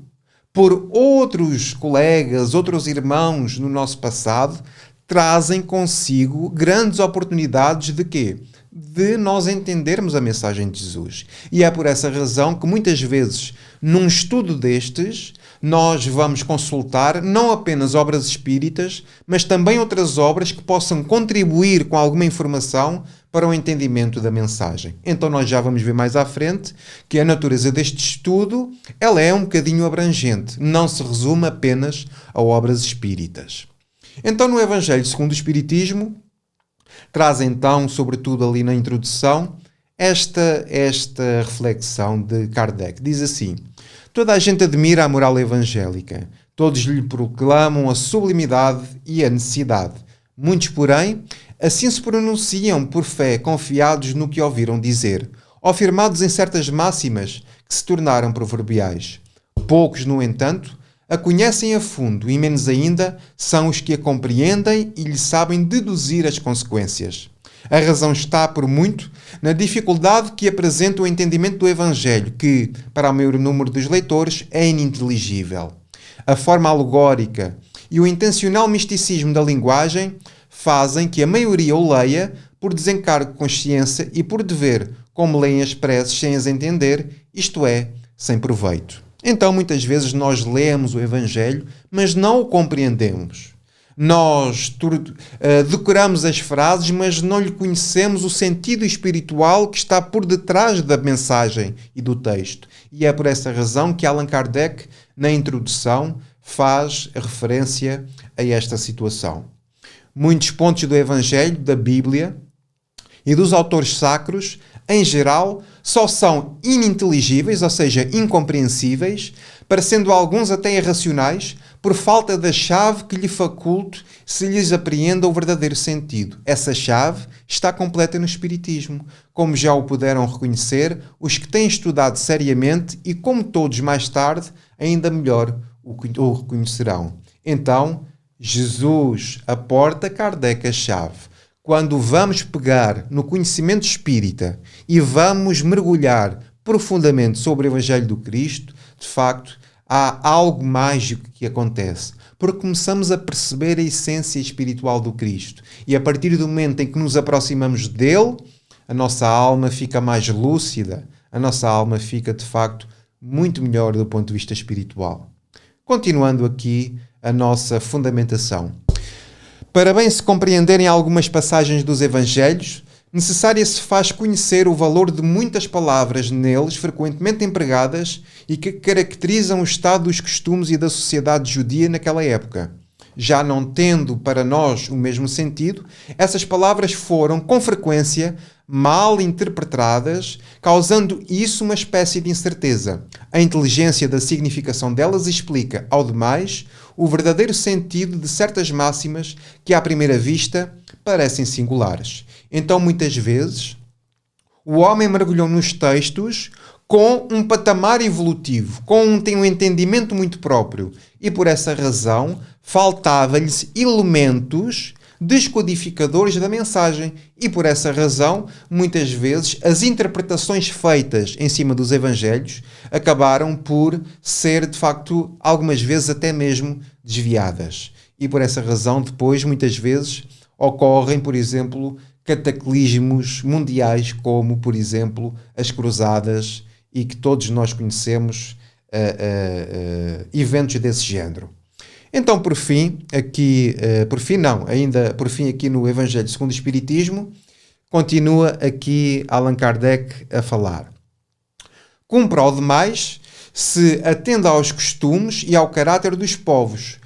por outros colegas, outros irmãos no nosso passado, trazem consigo grandes oportunidades de quê? De nós entendermos a mensagem de Jesus. E é por essa razão que muitas vezes, num estudo destes, nós vamos consultar não apenas obras espíritas, mas também outras obras que possam contribuir com alguma informação para o entendimento da mensagem. Então nós já vamos ver mais à frente que a natureza deste estudo ela é um bocadinho abrangente, não se resume apenas a obras espíritas. Então no Evangelho segundo o Espiritismo, traz então, sobretudo ali na introdução, esta reflexão de Kardec. Diz assim: toda a gente admira a moral evangélica, todos lhe proclamam a sublimidade e a necessidade. Muitos, porém, assim se pronunciam por fé, confiados no que ouviram dizer, ou firmados em certas máximas que se tornaram proverbiais. Poucos, no entanto, a conhecem a fundo e, menos ainda, são os que a compreendem e lhe sabem deduzir as consequências. A razão está, por muito, na dificuldade que apresenta o entendimento do Evangelho, que, para o maior número dos leitores, é ininteligível. A forma alegórica e o intencional misticismo da linguagem fazem que a maioria o leia por desencargo de consciência e por dever, como leem as preces sem as entender, isto é, sem proveito. Então, muitas vezes nós lemos o Evangelho, mas não o compreendemos. Nós decoramos as frases, mas não lhe conhecemos o sentido espiritual que está por detrás da mensagem e do texto. E é por essa razão que Allan Kardec, na introdução, faz referência a esta situação. Muitos pontos do Evangelho, da Bíblia e dos autores sacros, em geral, só são ininteligíveis, ou seja, incompreensíveis, parecendo alguns até irracionais, por falta da chave que lhe faculte se lhes apreenda o verdadeiro sentido. Essa chave está completa no Espiritismo, como já o puderam reconhecer os que têm estudado seriamente e, como todos mais tarde, ainda melhor o reconhecerão. Então, Jesus aporta Kardec a chave. Quando vamos pegar no conhecimento espírita e vamos mergulhar profundamente sobre o Evangelho do Cristo, de facto, há algo mágico que acontece, porque começamos a perceber a essência espiritual do Cristo. E a partir do momento em que nos aproximamos dele, a nossa alma fica mais lúcida, a nossa alma fica, de facto, muito melhor do ponto de vista espiritual. Continuando aqui a nossa fundamentação. Para bem se compreenderem algumas passagens dos Evangelhos, necessária se faz conhecer o valor de muitas palavras neles frequentemente empregadas e que caracterizam o estado dos costumes e da sociedade judia naquela época. Já não tendo para nós o mesmo sentido, essas palavras foram, com frequência, mal interpretadas, causando isso uma espécie de incerteza. A inteligência da significação delas explica, ao demais, o verdadeiro sentido de certas máximas que, à primeira vista, parecem singulares. Então, muitas vezes, o homem mergulhou nos textos com um patamar evolutivo, tem um entendimento muito próprio, e por essa razão faltava-lhes elementos descodificadores da mensagem, e por essa razão, muitas vezes, as interpretações feitas em cima dos Evangelhos acabaram por ser, de facto, algumas vezes até mesmo desviadas. E por essa razão, depois, muitas vezes, ocorrem, por exemplo, cataclismos mundiais, como, por exemplo, as Cruzadas, e que todos nós conhecemos eventos desse género. Então, por fim, aqui no Evangelho segundo o Espiritismo, continua aqui Allan Kardec a falar. Cumpre ao demais se atenda aos costumes e ao caráter dos povos,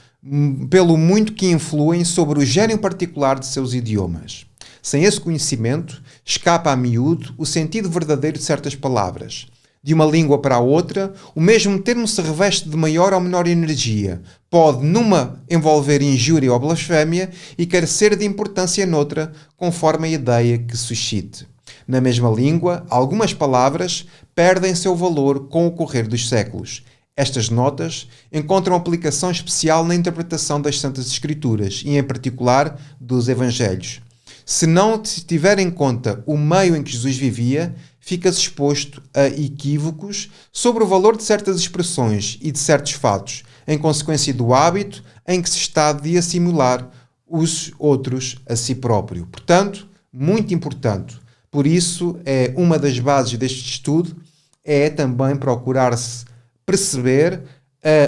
pelo muito que influem sobre o gênio particular de seus idiomas. Sem esse conhecimento, escapa a miúdo o sentido verdadeiro de certas palavras. De uma língua para a outra, o mesmo termo se reveste de maior ou menor energia. Pode, numa, envolver injúria ou blasfémia e carecer de importância noutra, conforme a ideia que suscite. Na mesma língua, algumas palavras perdem seu valor com o correr dos séculos. Estas notas encontram aplicação especial na interpretação das Santas Escrituras e, em particular, dos Evangelhos. Se não se tiver em conta o meio em que Jesus vivia, fica-se exposto a equívocos sobre o valor de certas expressões e de certos fatos, em consequência do hábito em que se está de assimilar os outros a si próprio. Portanto, muito importante. Por isso, é uma das bases deste estudo, é também procurar-se perceber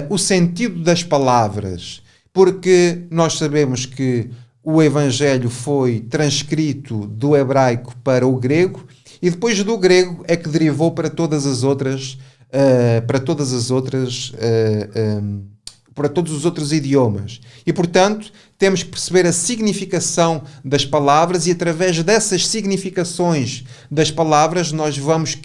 o sentido das palavras, porque nós sabemos que o Evangelho foi transcrito do hebraico para o grego e depois do grego é que derivou para todas as outras, para todos os outros idiomas. E, portanto, temos que perceber a significação das palavras e, através dessas significações das palavras, nós vamos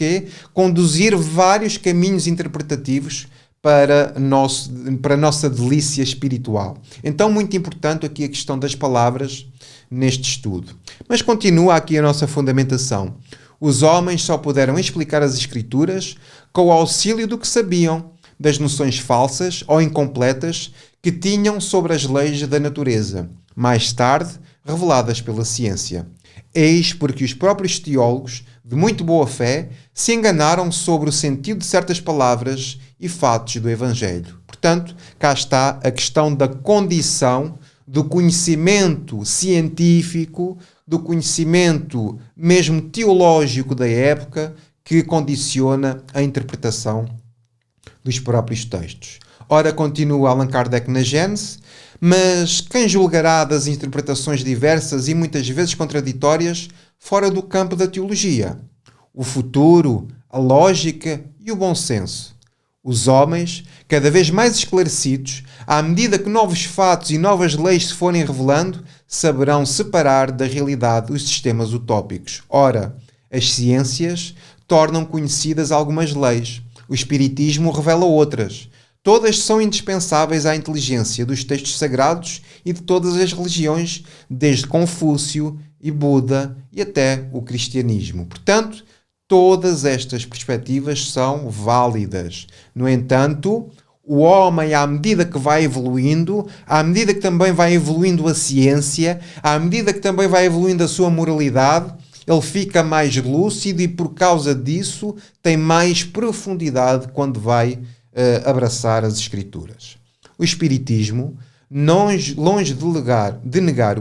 conduzir vários caminhos interpretativos para a nossa delícia espiritual. Então, muito importante aqui a questão das palavras neste estudo. Mas continua aqui a nossa fundamentação. Os homens só puderam explicar as Escrituras com o auxílio do que sabiam, das noções falsas ou incompletas que tinham sobre as leis da natureza, mais tarde reveladas pela ciência. Eis porque os próprios teólogos, de muito boa fé, se enganaram sobre o sentido de certas palavras e fatos do Evangelho. Portanto, cá está a questão da condição do conhecimento científico, do conhecimento mesmo teológico da época, que condiciona a interpretação dos próprios textos. Ora, continua Allan Kardec na Gênese, mas quem julgará das interpretações diversas e muitas vezes contraditórias fora do campo da teologia? O futuro, a lógica e o bom senso. Os homens, cada vez mais esclarecidos, à medida que novos fatos e novas leis se forem revelando, saberão separar da realidade os sistemas utópicos. Ora, as ciências tornam conhecidas algumas leis. O Espiritismo revela outras. Todas são indispensáveis à inteligência dos textos sagrados e de todas as religiões, desde Confúcio e Buda e até o cristianismo. Portanto, todas estas perspectivas são válidas. No entanto, o homem, à medida que vai evoluindo, à medida que também vai evoluindo a ciência, à medida que também vai evoluindo a sua moralidade, ele fica mais lúcido e, por causa disso, tem mais profundidade quando vai abraçar as Escrituras. O Espiritismo, longe de negar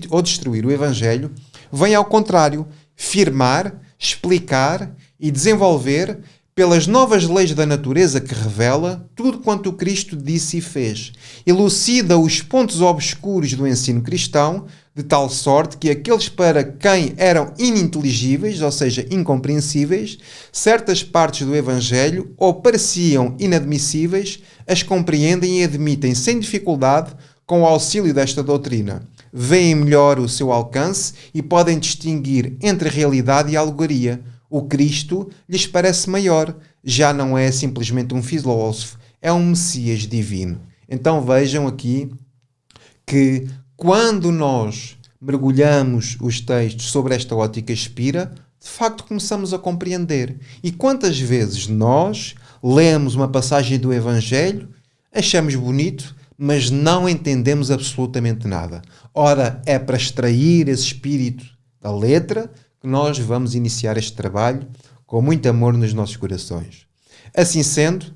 ou destruir o Evangelho, vem ao contrário, firmar, explicar e desenvolver pelas novas leis da natureza que revela tudo quanto o Cristo disse e fez. Elucida os pontos obscuros do ensino cristão, de tal sorte que aqueles para quem eram ininteligíveis, ou seja, incompreensíveis, certas partes do Evangelho ou pareciam inadmissíveis, as compreendem e admitem sem dificuldade com o auxílio desta doutrina. Veem melhor o seu alcance e podem distinguir entre realidade e alegoria. O Cristo lhes parece maior, já não é simplesmente um filósofo, é um Messias divino. Então vejam aqui que quando nós mergulhamos os textos sobre esta ótica espírita, de facto começamos a compreender. E quantas vezes nós lemos uma passagem do Evangelho, achamos bonito, mas não entendemos absolutamente nada. Ora, é para extrair esse espírito da letra que nós vamos iniciar este trabalho com muito amor nos nossos corações. Assim sendo,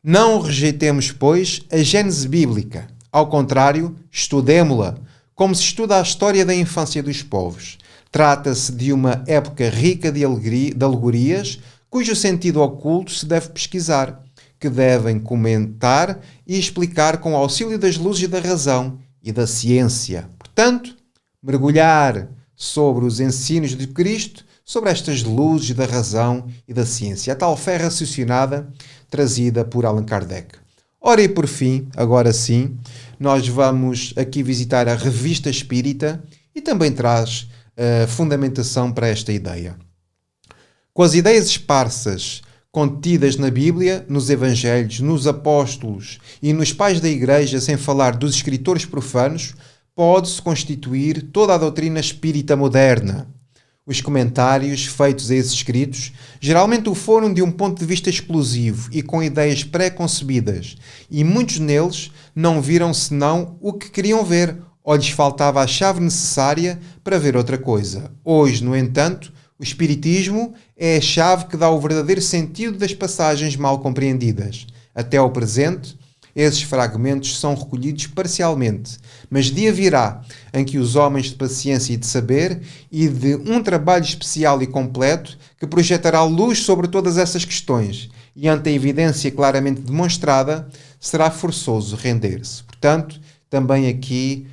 não rejeitemos, pois, a Gênese bíblica. Ao contrário, estudemo-la, como se estuda a história da infância dos povos. Trata-se de uma época rica de alegorias, cujo sentido oculto se deve pesquisar, que devem comentar e explicar com o auxílio das luzes da razão e da ciência. Portanto, mergulhar sobre os ensinos de Cristo, sobre estas luzes da razão e da ciência, a tal fé raciocinada trazida por Allan Kardec. Ora, e por fim, agora sim, nós vamos aqui visitar a Revista Espírita e também traz fundamentação para esta ideia. Com as ideias esparsas contidas na Bíblia, nos Evangelhos, nos Apóstolos e nos pais da Igreja, sem falar dos escritores profanos, pode-se constituir toda a doutrina espírita moderna. Os comentários feitos a esses escritos geralmente o foram de um ponto de vista exclusivo e com ideias pré-concebidas, e muitos neles não viram senão o que queriam ver ou lhes faltava a chave necessária para ver outra coisa. Hoje, no entanto, o Espiritismo é a chave que dá o verdadeiro sentido das passagens mal compreendidas. Até ao presente, esses fragmentos são recolhidos parcialmente, mas dia virá em que os homens de paciência e de saber e de um trabalho especial e completo que projetará luz sobre todas essas questões e ante a evidência claramente demonstrada, será forçoso render-se. Portanto, também aqui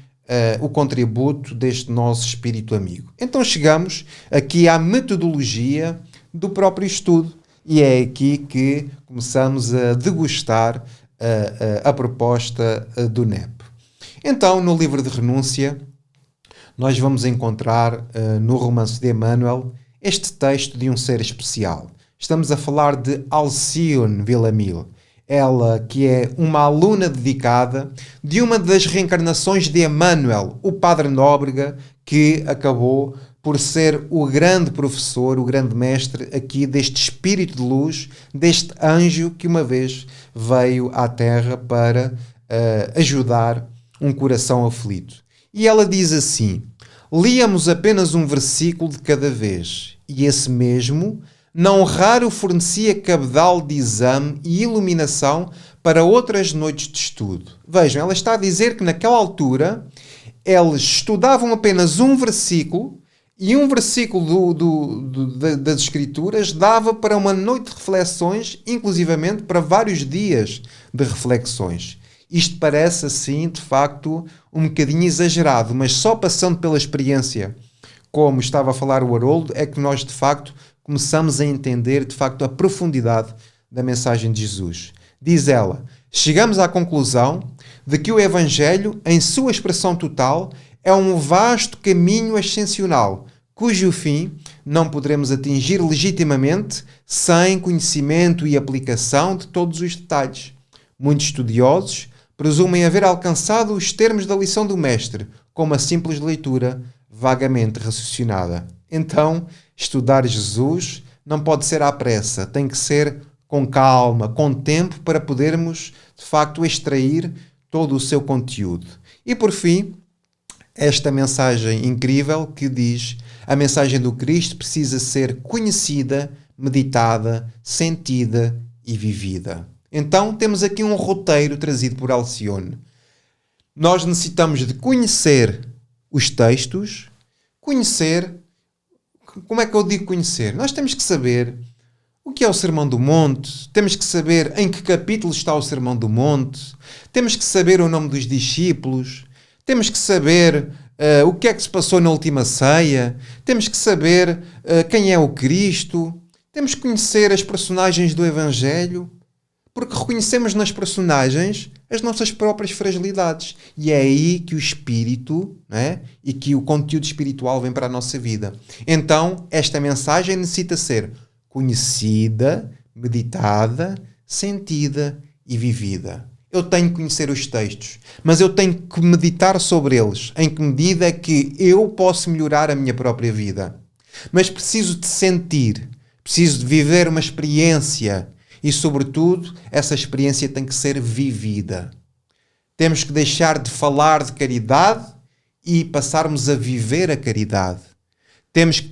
o contributo deste nosso espírito amigo. Então chegamos aqui à metodologia do próprio estudo e é aqui que começamos a degustar a proposta do NEP. Então, no livro de renúncia, nós vamos encontrar no romance de Emmanuel este texto de um ser especial. Estamos a falar de Alcione Villamil. Ela que é uma aluna dedicada de uma das reencarnações de Emmanuel, o Padre Nóbrega, que acabou por ser o grande professor, o grande mestre aqui deste espírito de luz, deste anjo que uma vez veio à Terra para ajudar um coração aflito. E ela diz assim: líamos apenas um versículo de cada vez, e esse mesmo não raro fornecia cabedal de exame e iluminação para outras noites de estudo. Vejam, ela está a dizer que naquela altura eles estudavam apenas um versículo e um versículo das Escrituras dava para uma noite de reflexões, inclusivamente para vários dias de reflexões. Isto parece assim, de facto, um bocadinho exagerado, mas só passando pela experiência, como estava a falar o Haroldo, é que nós, de facto, começamos a entender, de facto, a profundidade da mensagem de Jesus. Diz ela: chegamos à conclusão de que o Evangelho, em sua expressão total, é um vasto caminho ascensional, cujo fim não poderemos atingir legitimamente sem conhecimento e aplicação de todos os detalhes. Muitos estudiosos presumem haver alcançado os termos da lição do Mestre, com uma simples leitura vagamente raciocinada. Então, estudar Jesus não pode ser à pressa, tem que ser com calma, com tempo, para podermos, de facto, extrair todo o seu conteúdo. E, por fim, esta mensagem incrível que diz: a mensagem do Cristo precisa ser conhecida, meditada, sentida e vivida. Então, temos aqui um roteiro trazido por Alcione. Nós necessitamos de conhecer os textos, conhecer. Como é que eu digo conhecer? Nós temos que saber o que é o Sermão do Monte, temos que saber em que capítulo está o Sermão do Monte, temos que saber o nome dos discípulos, temos que saber o que é que se passou na última ceia, temos que saber quem é o Cristo, temos que conhecer as personagens do Evangelho, porque reconhecemos nas personagens as nossas próprias fragilidades. E é aí que o espírito, né, e que o conteúdo espiritual vem para a nossa vida. Então, esta mensagem necessita ser conhecida, meditada, sentida e vivida. Eu tenho que conhecer os textos, mas eu tenho que meditar sobre eles. Em que medida é que eu posso melhorar a minha própria vida? Mas preciso de sentir, preciso de viver uma experiência. E, sobretudo, essa experiência tem que ser vivida. Temos que deixar de falar de caridade e passarmos a viver a caridade. Temos que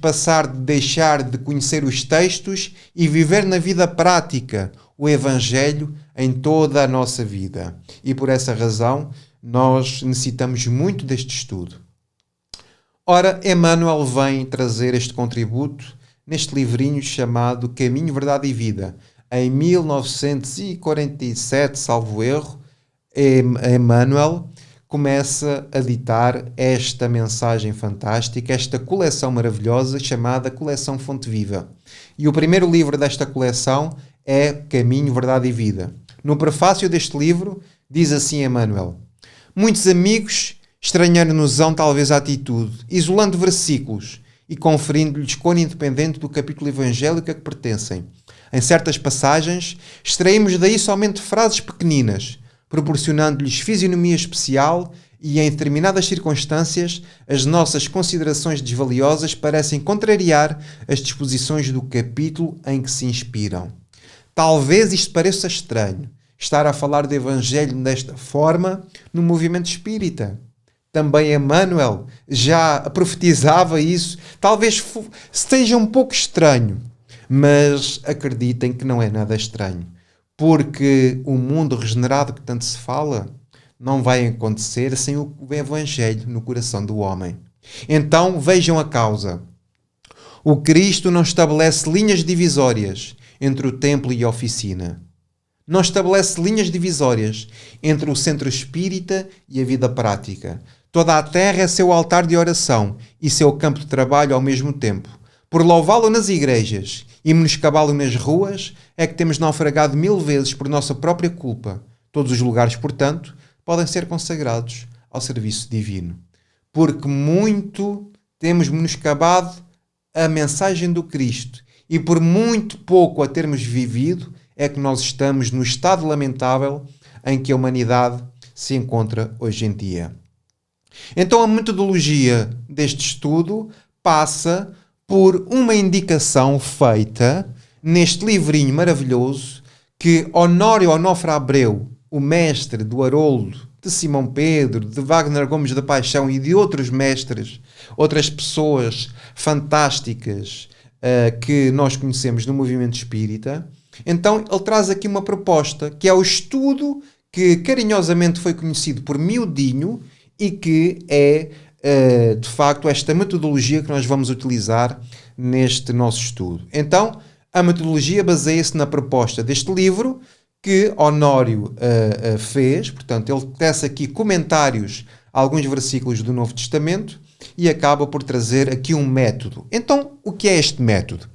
deixar de conhecer os textos e viver na vida prática o Evangelho em toda a nossa vida. E por essa razão, nós necessitamos muito deste estudo. Ora, Emmanuel vem trazer este contributo neste livrinho chamado Caminho, Verdade e Vida. Em 1947, salvo erro, Emmanuel começa a ditar esta mensagem fantástica, esta coleção maravilhosa chamada Coleção Fonte Viva. E o primeiro livro desta coleção é Caminho, Verdade e Vida. No prefácio deste livro, diz assim Emmanuel: muitos amigos estranharam-nos-ão talvez a atitude, isolando versículos e conferindo-lhes cor independente do capítulo evangélico a que pertencem. Em certas passagens, extraímos daí somente frases pequeninas, proporcionando-lhes fisionomia especial, e em determinadas circunstâncias as nossas considerações desvaliosas parecem contrariar as disposições do capítulo em que se inspiram. Talvez isto pareça estranho, estar a falar do Evangelho desta forma no movimento espírita. também Emmanuel já profetizava isso. Talvez esteja um pouco estranho, mas acreditem que não é nada estranho, porque o mundo regenerado que tanto se fala não vai acontecer sem o Evangelho no coração do homem. Então vejam a causa. O Cristo não estabelece linhas divisórias entre o templo e a oficina. Não estabelece linhas divisórias entre o centro espírita e a vida prática. Toda a terra é seu altar de oração e seu campo de trabalho ao mesmo tempo. Por louvá-lo nas igrejas e menoscabá-lo nas ruas, é que temos naufragado 1000 vezes por nossa própria culpa. Todos os lugares, portanto, podem ser consagrados ao serviço divino. Porque muito temos menoscabado a mensagem do Cristo e por muito pouco a termos vivido é que nós estamos no estado lamentável em que a humanidade se encontra hoje em dia. Então a metodologia deste estudo passa por uma indicação feita neste livrinho maravilhoso que Honório Onofre Abreu, o mestre do Haroldo, de Simão Pedro, de Wagner Gomes da Paixão e de outros mestres, outras pessoas fantásticas que nós conhecemos no movimento espírita. Então ele traz aqui uma proposta que é o estudo que carinhosamente foi conhecido por Miudinho e que é de facto esta metodologia que nós vamos utilizar neste nosso estudo. Então a metodologia baseia-se na proposta deste livro que Honório fez, portanto ele tece aqui comentários a alguns versículos do Novo Testamento e acaba por trazer aqui um método. Então o que é este método?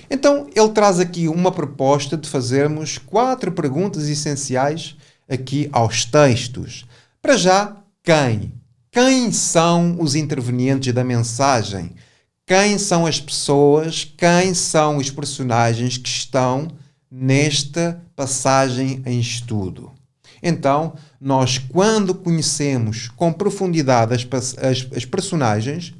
Então ele traz aqui uma proposta de fazermos 4 perguntas essenciais aqui aos textos. Para já, quem? Quem são os intervenientes da mensagem? Quem são as pessoas? Quem são os personagens que estão nesta passagem em estudo? Então, nós quando conhecemos com profundidade as personagens,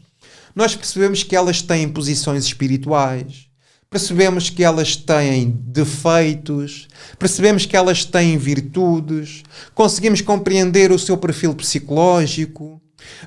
nós percebemos que elas têm posições espirituais, percebemos que elas têm defeitos, percebemos que elas têm virtudes, conseguimos compreender o seu perfil psicológico,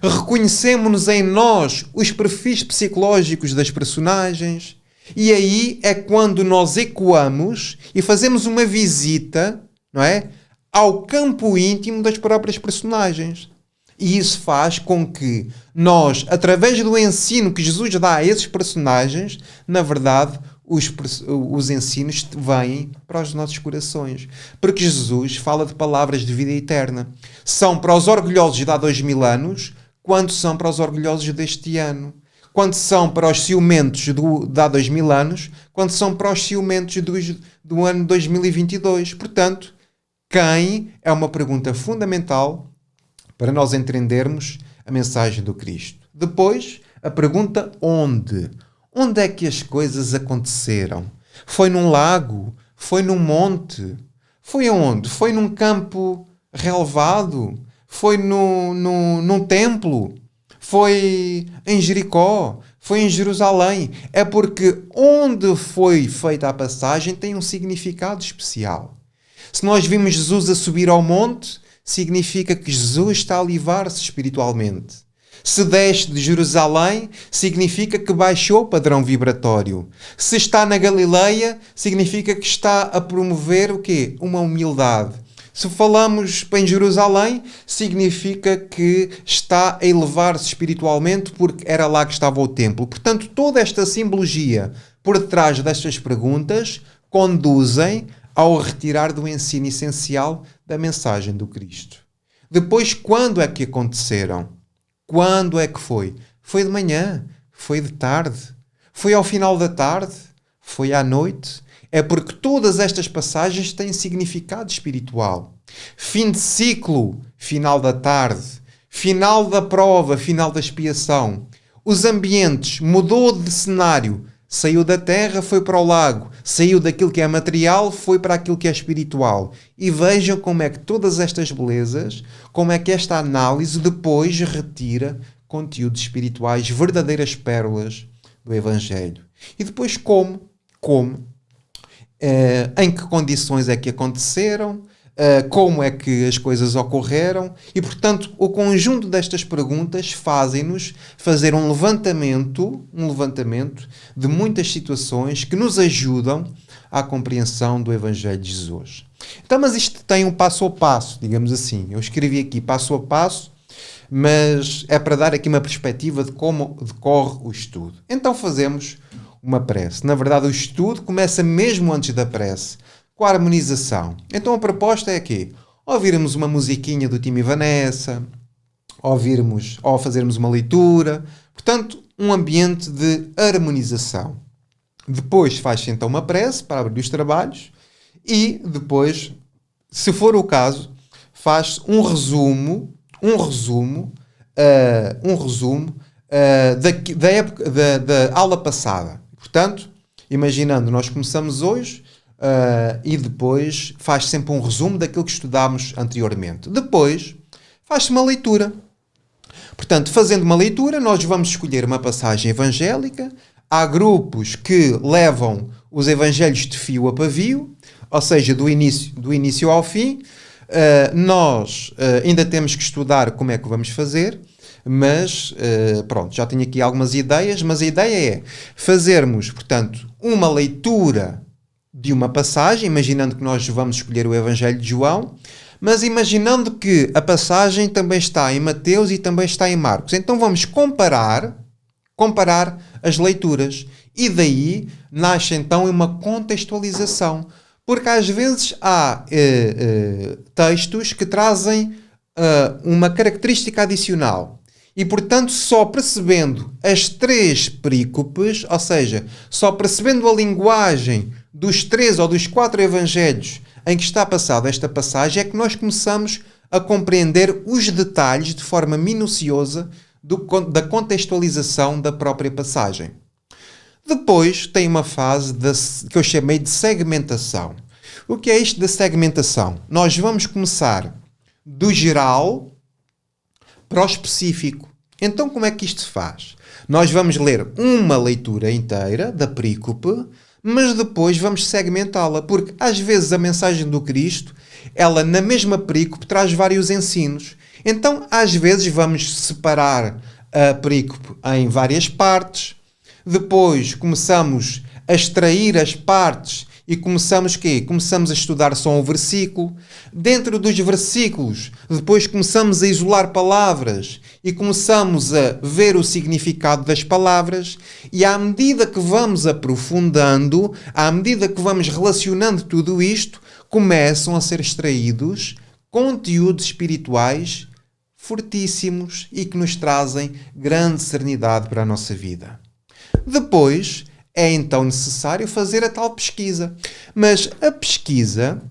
reconhecemos em nós os perfis psicológicos das personagens e aí é quando nós ecoamos e fazemos uma visita, não é, ao campo íntimo das próprias personagens. E isso faz com que nós, através do ensino que Jesus dá a esses personagens, na verdade, os ensinos vêm para os nossos corações. Porque Jesus fala de palavras de vida eterna. São para os orgulhosos de há 2000 anos, quando são para os orgulhosos deste ano. Quando são para os ciumentos de há 2000 anos, quando são para os ciumentos do ano 2022. Portanto, quem é uma pergunta fundamental para nós entendermos a mensagem do Cristo. Depois, a pergunta onde? Onde é que as coisas aconteceram? Foi num lago? Foi num monte? Foi aonde? Foi num campo relevado? Foi num templo? Foi em Jericó? Foi em Jerusalém? É porque onde foi feita a passagem tem um significado especial. Se nós vimos Jesus a subir ao monte, significa que Jesus está a elevar-se espiritualmente. Se desce de Jerusalém, significa que baixou o padrão vibratório. Se está na Galileia, significa que está a promover o quê? Uma humildade. Se falamos em Jerusalém, significa que está a elevar-se espiritualmente porque era lá que estava o templo. Portanto, toda esta simbologia por detrás destas perguntas conduzem ao retirar do ensino essencial da mensagem do Cristo. Depois, quando é que aconteceram? Quando é que foi? Foi de manhã? Foi de tarde? Foi ao final da tarde? Foi à noite? É porque todas estas passagens têm significado espiritual. Fim de ciclo, final da tarde. Final da prova, final da expiação. Os ambientes, mudou de cenário. Saiu da terra, foi para o lago. Saiu daquilo que é material, foi para aquilo que é espiritual. E vejam como é que todas estas belezas, como é que esta análise depois retira conteúdos espirituais, verdadeiras pérolas do Evangelho. E depois como, em que condições é que aconteceram, como é que as coisas ocorreram e, portanto, o conjunto destas perguntas fazem-nos fazer um levantamento de muitas situações que nos ajudam à compreensão do Evangelho de Jesus. Então, mas isto tem um passo a passo, digamos assim. Eu escrevi aqui passo a passo, mas é para dar aqui uma perspectiva de como decorre o estudo. Então fazemos uma prece. Na verdade, o estudo começa mesmo antes da prece, com a harmonização. Então a proposta é que ouvirmos uma musiquinha do Tim e Vanessa, ou fazermos uma leitura, portanto, um ambiente de harmonização. Depois faz-se então uma prece para abrir os trabalhos e depois, se for o caso, faz um resumo da aula passada. Portanto, imaginando, nós começamos hoje e depois faz sempre um resumo daquilo que estudámos anteriormente. Depois faz-se uma leitura. Portanto, fazendo uma leitura, nós vamos escolher uma passagem evangélica. Há grupos que levam os evangelhos de fio a pavio, ou seja, do início ao fim. Nós ainda temos que estudar como é que vamos fazer, mas pronto, já tenho aqui algumas ideias, mas a ideia é fazermos, portanto, uma leitura de uma passagem, imaginando que nós vamos escolher o Evangelho de João, mas imaginando que a passagem também está em Mateus e também está em Marcos. Então vamos comparar as leituras e daí nasce então uma contextualização. Porque às vezes há textos que trazem uma característica adicional e, portanto, só percebendo as 3 perícopes, ou seja, só percebendo a linguagem dos 3 ou dos 4 evangelhos em que está passada esta passagem, é que nós começamos a compreender os detalhes de forma minuciosa da contextualização da própria passagem. Depois tem uma fase que eu chamei de segmentação. O que é isto da segmentação? Nós vamos começar do geral para o específico. Então, como é que isto se faz? Nós vamos ler uma leitura inteira da perícope, mas depois vamos segmentá-la, porque às vezes a mensagem do Cristo, ela na mesma perícope traz vários ensinos. Então, às vezes vamos separar a perícope em várias partes. Depois começamos a extrair as partes e começamos a estudar só um versículo. Dentro dos versículos, depois começamos a isolar palavras e começamos a ver o significado das palavras. E à medida que vamos aprofundando, à medida que vamos relacionando tudo isto, começam a ser extraídos conteúdos espirituais fortíssimos e que nos trazem grande serenidade para a nossa vida. Depois é então necessário fazer a tal pesquisa. Mas a pesquisa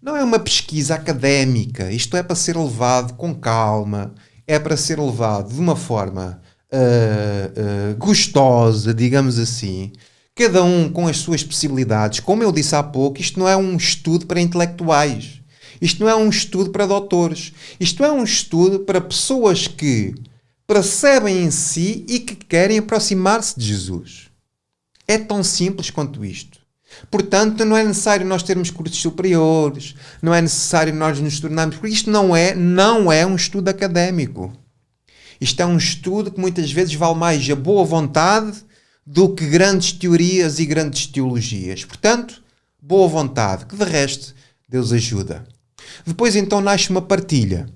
não é uma pesquisa académica. Isto é para ser levado com calma, é para ser levado de uma forma gostosa, digamos assim. Cada um com as suas possibilidades. Como eu disse há pouco, isto não é um estudo para intelectuais. Isto não é um estudo para doutores. Isto é um estudo para pessoas que percebem em si e que querem aproximar-se de Jesus. É tão simples quanto isto. Portanto, não é necessário nós termos cursos superiores, não é necessário nós nos tornarmos... Porque isto não é um estudo académico. Isto é um estudo que muitas vezes vale mais a boa vontade do que grandes teorias e grandes teologias. Portanto, boa vontade, que de resto Deus ajuda. Depois então nasce uma partilha.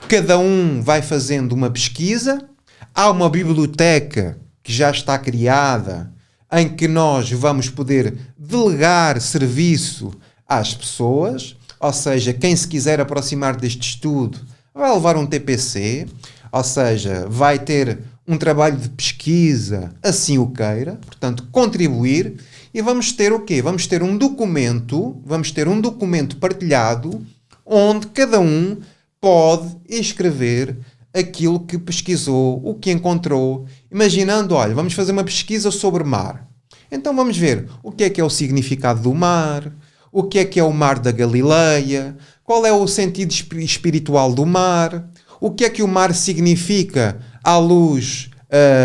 Cada um vai fazendo uma pesquisa. Há uma biblioteca que já está criada em que nós vamos poder delegar serviço às pessoas. Ou seja, quem se quiser aproximar deste estudo vai levar um TPC. Ou seja, vai ter um trabalho de pesquisa, assim o queira. Portanto, contribuir. E vamos ter o quê? Vamos ter um documento partilhado onde cada um pode escrever aquilo que pesquisou, o que encontrou. Imaginando, olha, vamos fazer uma pesquisa sobre mar. Então vamos ver o que é o significado do mar, o que é o mar da Galileia, qual é o sentido espiritual do mar, o que o mar significa à luz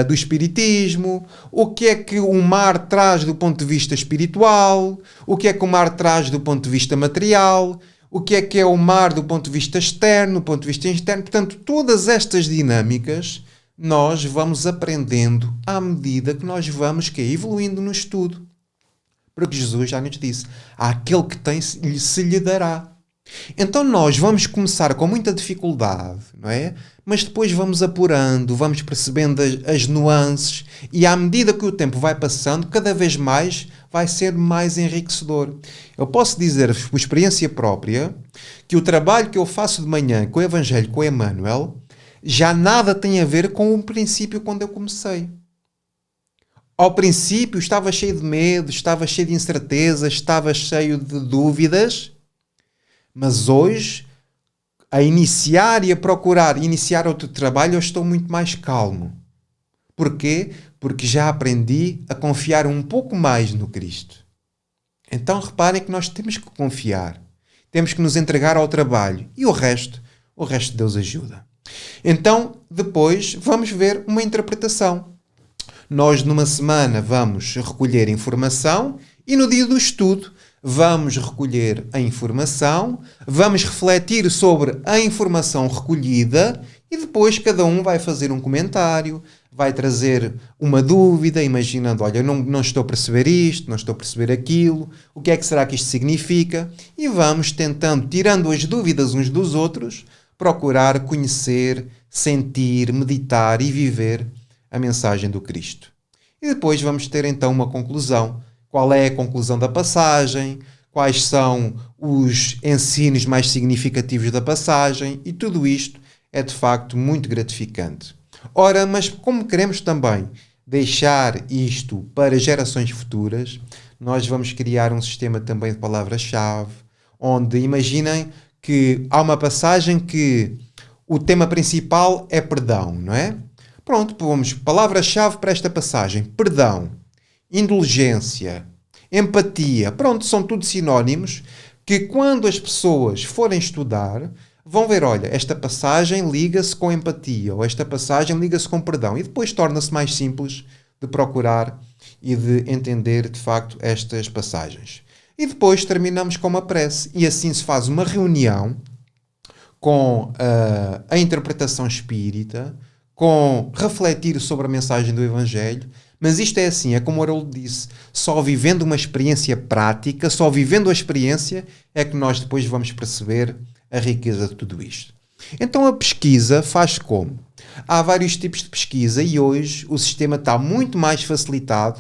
do espiritismo, o que é que o mar traz do ponto de vista espiritual, o que é que o mar traz do ponto de vista material, o que é o mar do ponto de vista externo, do ponto de vista interno. Portanto, todas estas dinâmicas nós vamos aprendendo à medida que nós vamos evoluindo no estudo. Porque Jesus já nos disse, àquele que tem se lhe dará. Então nós vamos começar com muita dificuldade, não é? Mas depois vamos apurando, vamos percebendo as nuances e à medida que o tempo vai passando, cada vez mais vai ser mais enriquecedor. Eu posso dizer-vos por experiência própria que o trabalho que eu faço de manhã com o Evangelho, com o Emmanuel, já nada tem a ver com o princípio quando eu comecei. Ao princípio estava cheio de medo, estava cheio de incertezas, estava cheio de dúvidas, mas hoje, a iniciar e a procurar iniciar outro trabalho, eu estou muito mais calmo. Porquê? Porque já aprendi a confiar um pouco mais no Cristo. Então reparem que nós temos que confiar, temos que nos entregar ao trabalho e o resto Deus ajuda. Então, depois vamos ver uma interpretação. Nós numa semana vamos recolher informação e no dia do estudo vamos recolher a informação, vamos refletir sobre a informação recolhida e depois cada um vai fazer um comentário, vai trazer uma dúvida, imaginando, olha, não estou a perceber isto, não estou a perceber aquilo, o que é que será que isto significa? E vamos tentando, tirando as dúvidas uns dos outros, procurar conhecer, sentir, meditar e viver a mensagem do Cristo. E depois vamos ter então uma conclusão. Qual é a conclusão da passagem? Quais são os ensinos mais significativos da passagem? E tudo isto é de facto muito gratificante. Ora, mas como queremos também deixar isto para gerações futuras, nós vamos criar um sistema também de palavras-chave, onde imaginem que há uma passagem que o tema principal é perdão, não é? Pronto, pomos palavra-chave para esta passagem. Perdão, indulgência, empatia. Pronto, são tudo sinónimos que quando as pessoas forem estudar vão ver, olha, esta passagem liga-se com empatia ou esta passagem liga-se com perdão. E depois torna-se mais simples de procurar e de entender de facto estas passagens. E depois terminamos com uma prece e assim se faz uma reunião com a interpretação espírita, com refletir sobre a mensagem do Evangelho, mas isto é assim, é como o Haroldo disse, só vivendo uma experiência prática, só vivendo a experiência é que nós depois vamos perceber a riqueza de tudo isto. Então a pesquisa faz como? Há vários tipos de pesquisa e hoje o sistema está muito mais facilitado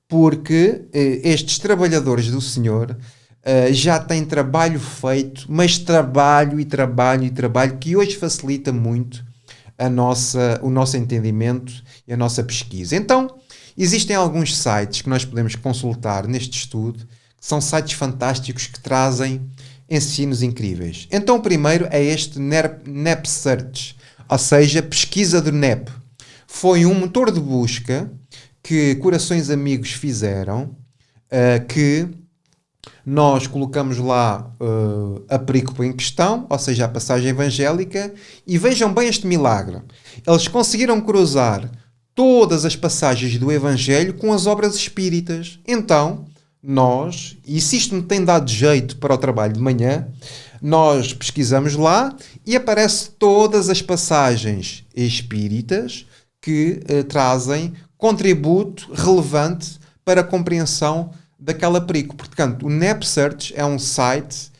porque estes trabalhadores do Senhor já têm trabalho feito, mas trabalho que hoje facilita muito o nosso entendimento e a nossa pesquisa. Então, existem alguns sites que nós podemos consultar neste estudo, que são sites fantásticos que trazem ensinos incríveis. Então, o primeiro é este NEP Search, ou seja, pesquisa do NEP. Foi um motor de busca que Corações Amigos fizeram, que nós colocamos lá a perícope em questão, ou seja, a passagem evangélica, e vejam bem este milagre. Eles conseguiram cruzar todas as passagens do Evangelho com as obras espíritas. Então, nós, e se isto me tem dado jeito para o trabalho de manhã, nós pesquisamos lá e aparece todas as passagens espíritas que trazem contributo relevante para a compreensão daquela perícope. Portanto, o NEP Search é um site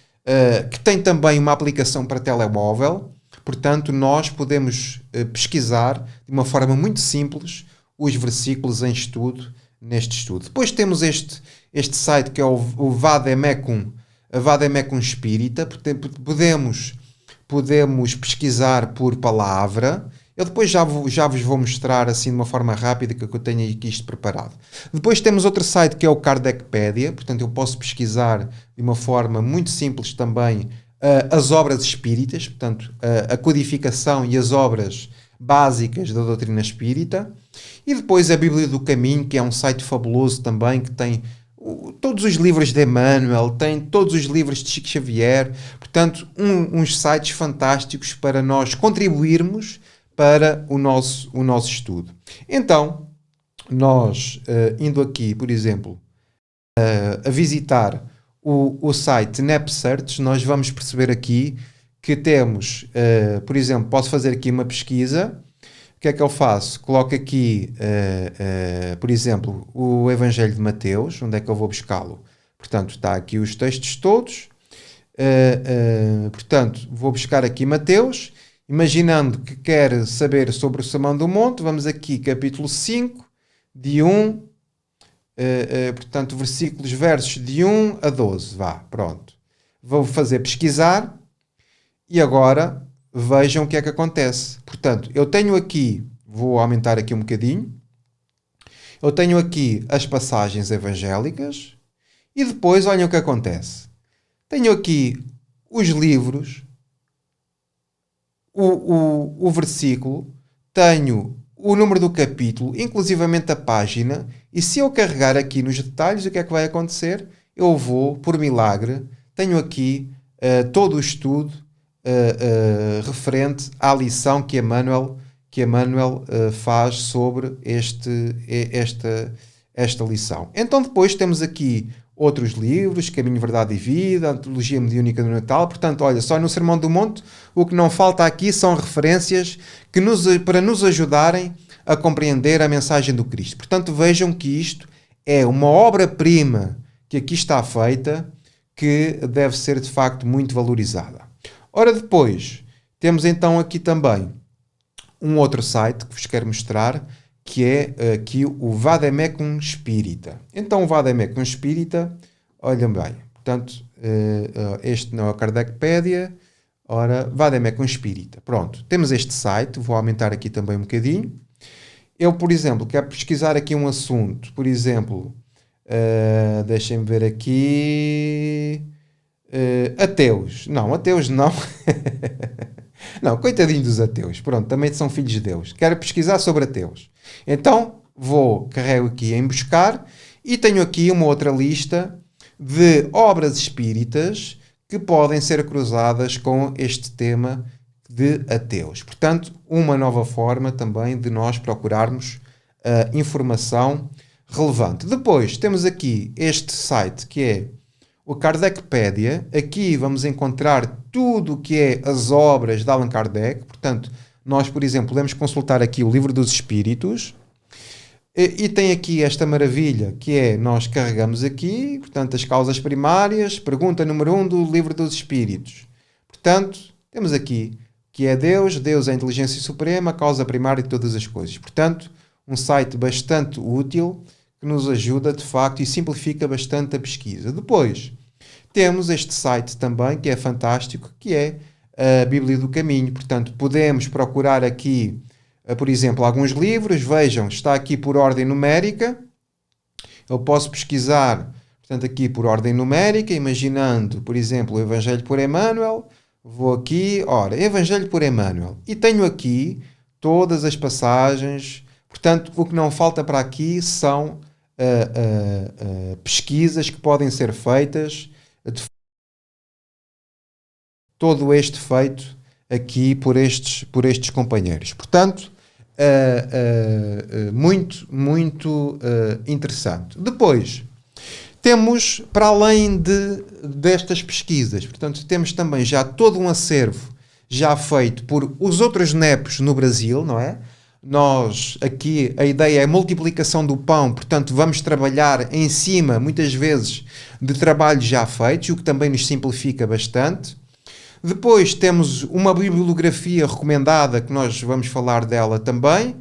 que tem também uma aplicação para telemóvel. Portanto, nós podemos pesquisar de uma forma muito simples os versículos em estudo, neste estudo. Depois temos este site que é o Vademecum Espírita. Podemos pesquisar por palavra. Eu depois já vos vou mostrar assim de uma forma rápida que eu tenho aqui isto preparado. Depois temos outro site que é o Kardecpedia. Portanto, eu posso pesquisar de uma forma muito simples também as obras espíritas, portanto, a codificação e as obras básicas da doutrina espírita. E depois a Bíblia do Caminho, que é um site fabuloso também, que tem todos os livros de Emmanuel, tem todos os livros de Chico Xavier. Portanto, uns sites fantásticos para nós contribuirmos para o nosso estudo. Então, nós indo aqui, por exemplo, a visitar o site NepSearch, nós vamos perceber aqui que temos, por exemplo, posso fazer aqui uma pesquisa. O que é que eu faço? Coloco aqui, por exemplo, o Evangelho de Mateus. Onde é que eu vou buscá-lo? Portanto, está aqui os textos todos. Portanto, vou buscar aqui Mateus, imaginando que quer saber sobre o Sermão do Monte. Vamos aqui, capítulo 5, de 1, portanto, versos de 1 a 12. Vá, pronto. Vou fazer pesquisar e agora vejam o que é que acontece. Portanto, eu tenho aqui, vou aumentar aqui um bocadinho, eu tenho aqui as passagens evangélicas e depois olhem o que acontece. Tenho aqui os livros, o versículo, tenho o número do capítulo, inclusivamente a página, e se eu carregar aqui nos detalhes, o que é que vai acontecer? Eu vou, por milagre, tenho aqui todo o estudo referente à lição que Emmanuel faz sobre esta lição. Então depois temos aqui outros livros, Caminho, Verdade e Vida, Antologia Mediúnica do Natal. Portanto, olha, só no Sermão do Monte o que não falta aqui são referências para nos ajudarem a compreender a mensagem do Cristo. Portanto, vejam que isto é uma obra-prima que aqui está feita, que deve ser de facto muito valorizada. Ora, depois, temos então aqui também um outro site que vos quero mostrar, que é aqui o Vademecum Espírita. Então, o Vademecum Espírita, olhem bem, portanto, este não é a Kardecpédia, ora, Vademecum Espírita. Pronto, temos este site, vou aumentar aqui também um bocadinho. Eu, por exemplo, quero pesquisar aqui um assunto, por exemplo, deixem-me ver aqui... ateus. Não, ateus não. Não, coitadinho dos ateus. Pronto, também são filhos de Deus. Quero pesquisar sobre ateus. Então, carrego aqui em buscar e tenho aqui uma outra lista de obras espíritas que podem ser cruzadas com este tema de ateus. Portanto, uma nova forma também de nós procurarmos informação relevante. Depois, temos aqui este site que é o Kardecpédia. Aqui vamos encontrar tudo o que é as obras de Allan Kardec. Portanto, nós, por exemplo, podemos consultar aqui o Livro dos Espíritos e tem aqui esta maravilha que é, nós carregamos aqui, portanto, as causas primárias, pergunta número 1 do Livro dos Espíritos. Portanto, temos aqui que é Deus é a inteligência suprema, a causa primária de todas as coisas. Portanto, um site bastante útil que nos ajuda, de facto, e simplifica bastante a pesquisa. Depois, temos este site também, que é fantástico, que é a Bíblia do Caminho. Portanto, podemos procurar aqui, por exemplo, alguns livros. Vejam, está aqui por ordem numérica. Eu posso pesquisar, portanto, aqui por ordem numérica, imaginando, por exemplo, o Evangelho por Emmanuel. Vou aqui, ora, Evangelho por Emmanuel. E tenho aqui todas as passagens. Portanto, o que não falta para aqui são pesquisas que podem ser feitas, todo este feito aqui por estes companheiros. Portanto, muito interessante. Depois, temos, para além destas pesquisas, portanto, temos também já todo um acervo já feito por os outros NEPs no Brasil, não é? Nós, aqui, a ideia é a multiplicação do pão, portanto, vamos trabalhar em cima, muitas vezes, de trabalhos já feitos, o que também nos simplifica bastante. Depois temos uma bibliografia recomendada, que nós vamos falar dela também.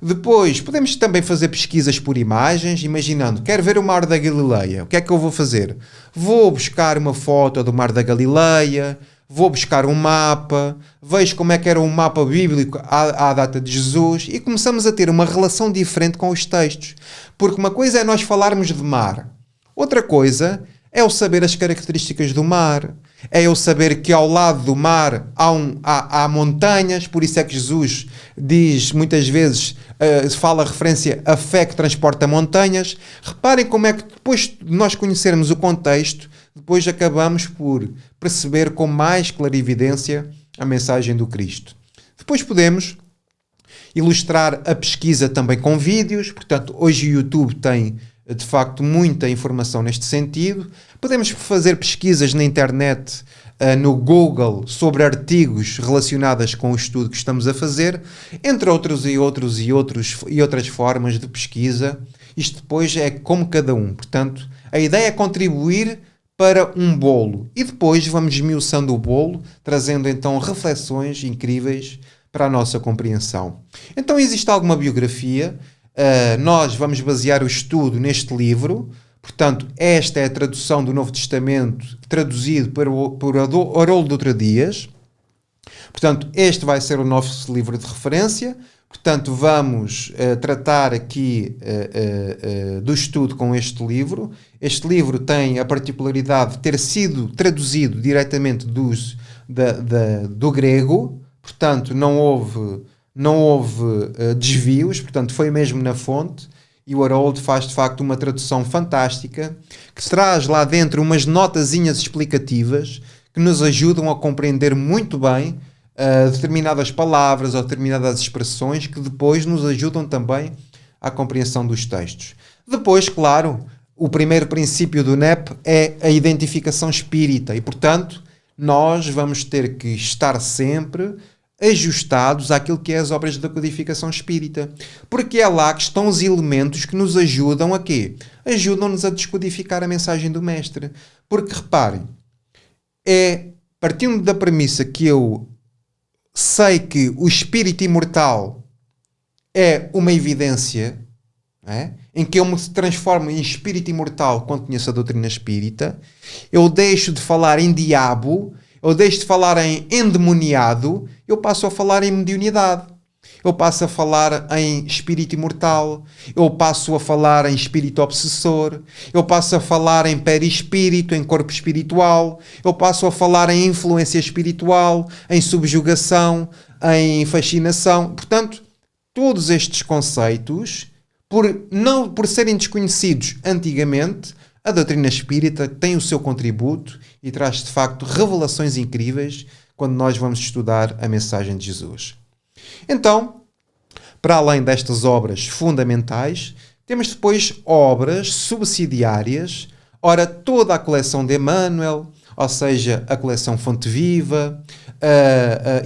Depois, podemos também fazer pesquisas por imagens, imaginando, quero ver o Mar da Galileia, o que é que eu vou fazer? Vou buscar uma foto do Mar da Galileia, vou buscar um mapa, vejo como é que era um mapa bíblico à data de Jesus e começamos a ter uma relação diferente com os textos. Porque uma coisa é nós falarmos de mar, outra coisa é eu saber as características do mar, é eu saber que ao lado do mar há montanhas, por isso é que Jesus diz muitas vezes, fala a referência a fé que transporta montanhas. Reparem como é que depois de nós conhecermos o contexto, depois acabamos por perceber com mais clarividência a mensagem do Cristo. Depois podemos ilustrar a pesquisa também com vídeos. Portanto, hoje o YouTube tem, de facto, muita informação neste sentido. Podemos fazer pesquisas na internet, no Google, sobre artigos relacionados com o estudo que estamos a fazer, entre outras formas de pesquisa. Isto depois é como cada um. Portanto, a ideia é contribuir para um bolo e depois vamos esmiuçando o bolo, trazendo então reflexões incríveis para a nossa compreensão. Então existe alguma biografia, nós vamos basear o estudo neste livro. Portanto, esta é a tradução do Novo Testamento, traduzido por Haroldo Dutra Dias. Portanto, este vai ser o nosso livro de referência. Portanto, vamos tratar aqui do estudo com este livro. Este livro tem a particularidade de ter sido traduzido diretamente do grego. Portanto, não houve desvios. Portanto, foi mesmo na fonte. E o Haroldo faz, de facto, uma tradução fantástica que traz lá dentro umas notazinhas explicativas que nos ajudam a compreender muito bem determinadas palavras ou determinadas expressões que depois nos ajudam também à compreensão dos textos. Depois, claro, o primeiro princípio do NEP é a identificação espírita e, portanto, nós vamos ter que estar sempre ajustados àquilo que é as obras da codificação espírita. Porque é lá que estão os elementos que nos ajudam a quê? Ajudam-nos a descodificar a mensagem do Mestre. Porque, reparem, partindo da premissa que eu sei que o espírito imortal é uma evidência, em que eu me transformo em espírito imortal quando conheço a doutrina espírita, eu deixo de falar em diabo, eu deixo de falar em endemoniado, eu passo a falar em mediunidade. Eu passo a falar em espírito imortal, eu passo a falar em espírito obsessor, eu passo a falar em perispírito, em corpo espiritual, eu passo a falar em influência espiritual, em subjugação, em fascinação. Portanto, todos estes conceitos, por serem desconhecidos antigamente, a doutrina espírita tem o seu contributo e traz, de facto, revelações incríveis quando nós vamos estudar a mensagem de Jesus. Então, para além destas obras fundamentais, temos depois obras subsidiárias. Ora, toda a coleção de Emmanuel, ou seja, a coleção Fonte Viva,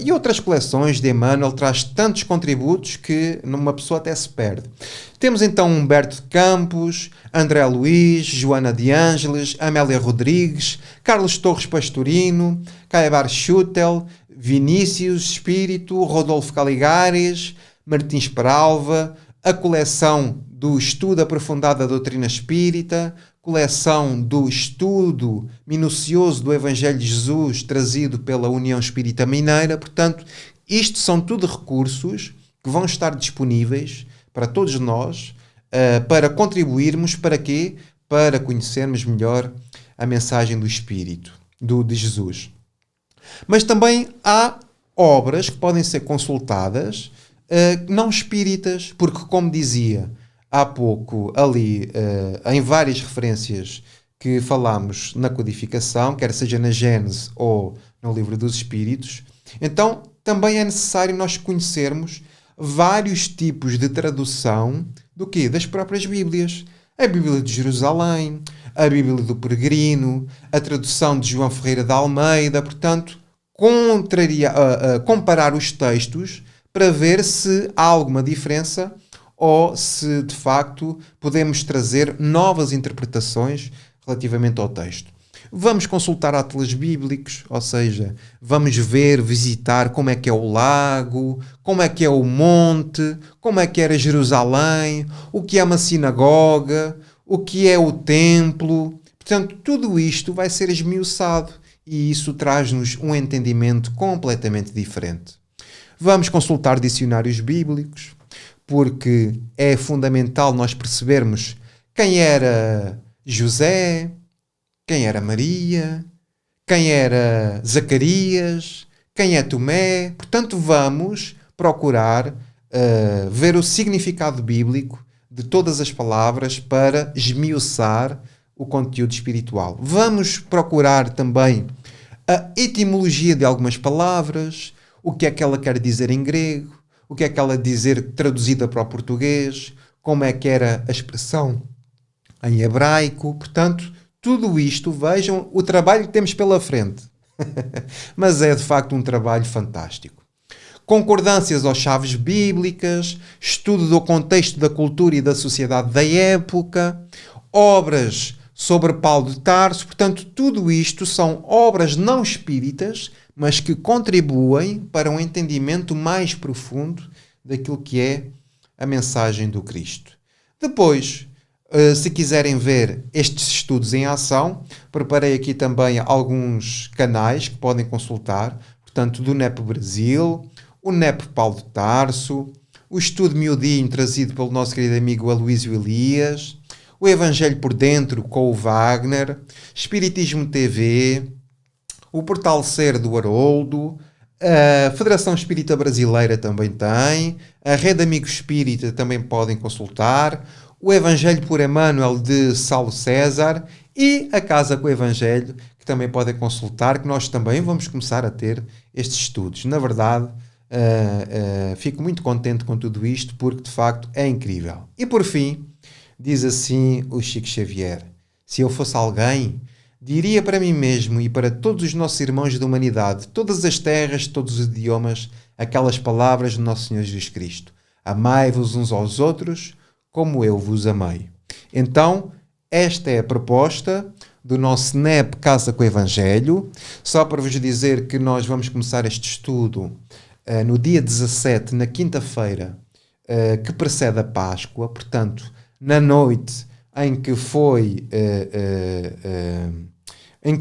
e outras coleções de Emmanuel, traz tantos contributos que uma pessoa até se perde. Temos então Humberto de Campos, André Luiz, Joana de Ângeles, Amélia Rodrigues, Carlos Torres Pastorino, Caebar Schutel, Vinícius Espírito, Rodolfo Caligares, Martins Peralva, a coleção do Estudo Aprofundado da Doutrina Espírita, coleção do Estudo Minucioso do Evangelho de Jesus, trazido pela União Espírita Mineira. Portanto, isto são tudo recursos que vão estar disponíveis para todos nós, para contribuirmos para quê? Para conhecermos melhor a mensagem do Espírito, de Jesus. Mas também há obras que podem ser consultadas, não espíritas, porque, como dizia há pouco ali, em várias referências que falámos na codificação, quer seja na Gênese ou no Livro dos Espíritos, então também é necessário nós conhecermos vários tipos de tradução do quê? Das próprias Bíblias. A Bíblia de Jerusalém, a Bíblia do Peregrino, a tradução de João Ferreira de Almeida. Portanto, comparar os textos para ver se há alguma diferença ou se, de facto, podemos trazer novas interpretações relativamente ao texto. Vamos consultar atlas bíblicos, ou seja, vamos visitar como é que é o lago, como é que é o monte, como é que era Jerusalém, o que é uma sinagoga, o que é o templo. Portanto, tudo isto vai ser esmiuçado e isso traz-nos um entendimento completamente diferente. Vamos consultar dicionários bíblicos, porque é fundamental nós percebermos quem era José, quem era Maria, quem era Zacarias, quem é Tomé. Portanto, vamos procurar ver o significado bíblico de todas as palavras para esmiuçar o conteúdo espiritual. Vamos procurar também a etimologia de algumas palavras, o que é que ela quer dizer em grego, o que é que ela dizer traduzida para o português, como é que era a expressão em hebraico. Portanto, tudo isto, vejam o trabalho que temos pela frente. Mas é de facto um trabalho fantástico. Concordâncias às chaves bíblicas, estudo do contexto da cultura e da sociedade da época, obras sobre Paulo de Tarso. Portanto, tudo isto são obras não espíritas, mas que contribuem para um entendimento mais profundo daquilo que é a mensagem do Cristo. Depois, se quiserem ver estes estudos em ação, preparei aqui também alguns canais que podem consultar, portanto, do NEP Brasil, o NEP Paulo de Tarso, o estudo miudinho trazido pelo nosso querido amigo Aloísio Elias, o Evangelho por Dentro com o Wagner, Espiritismo TV, o Portal Ser do Haroldo, a Federação Espírita Brasileira também tem, a Rede Amigos Espírita também podem consultar, o Evangelho por Emmanuel de Saulo César e a Casa com o Evangelho, que também podem consultar, que nós também vamos começar a ter estes estudos. Na verdade, fico muito contente com tudo isto, porque de facto é incrível. E por fim, diz assim o Chico Xavier: se eu fosse alguém, diria para mim mesmo e para todos os nossos irmãos da humanidade, todas as terras, todos os idiomas, aquelas palavras do nosso Senhor Jesus Cristo: amai-vos uns aos outros como eu vos amei. Então, esta é a proposta do nosso NEP Casa com o Evangelho. Só para vos dizer que nós vamos começar este estudo no dia 17, na quinta-feira, que precede a Páscoa, portanto, na noite em que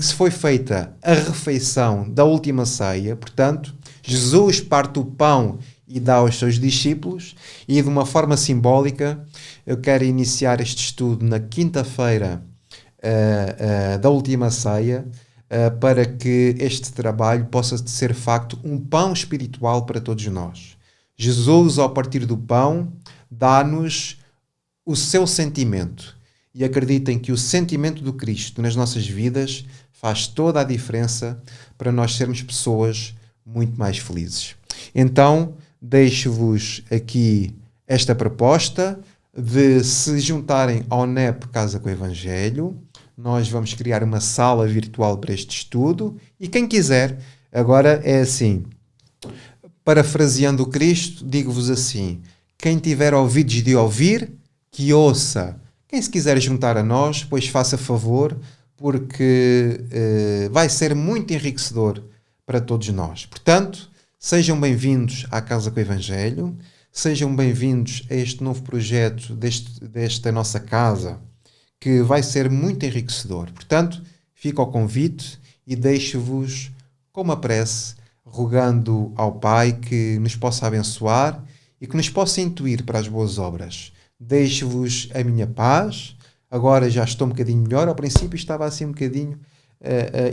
se foi feita a refeição da última ceia. Portanto, Jesus parte o pão e dá aos seus discípulos, e de uma forma simbólica eu quero iniciar este estudo na quinta-feira da última ceia, para que este trabalho possa ser facto um pão espiritual para todos nós. Jesus, ao partir do pão, dá-nos o seu sentimento, e acreditem que o sentimento do Cristo nas nossas vidas faz toda a diferença para nós sermos pessoas muito mais felizes. Então, deixo-vos aqui esta proposta de se juntarem ao NEP Casa com o Evangelho. Nós vamos criar uma sala virtual para este estudo, e quem quiser, agora é assim, parafraseando o Cristo, digo-vos assim: quem tiver ouvidos de ouvir, que ouça. Quem se quiser juntar a nós, pois faça favor, porque vai ser muito enriquecedor para todos nós. Portanto, sejam bem-vindos à Casa com o Evangelho, sejam bem-vindos a este novo projeto desta nossa casa, que vai ser muito enriquecedor. Portanto, fica o convite e deixo-vos com uma prece, rogando ao Pai que nos possa abençoar e que nos possa intuir para as boas obras. Deixo-vos a minha paz. Agora já estou um bocadinho melhor. Ao princípio estava assim um bocadinho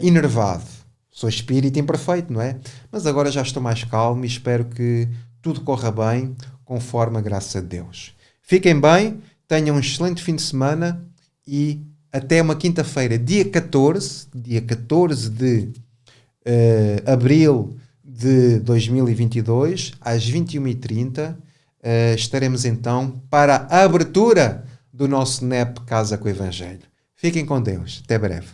enervado. Sou espírito imperfeito, não é? Mas agora já estou mais calmo e espero que tudo corra bem, conforme a graça de Deus. Fiquem bem, tenham um excelente fim de semana e até uma quinta-feira, dia 14 de abril de 2022, às 21h30, estaremos então para a abertura do nosso NEP Casa com o Evangelho. Fiquem com Deus. Até breve.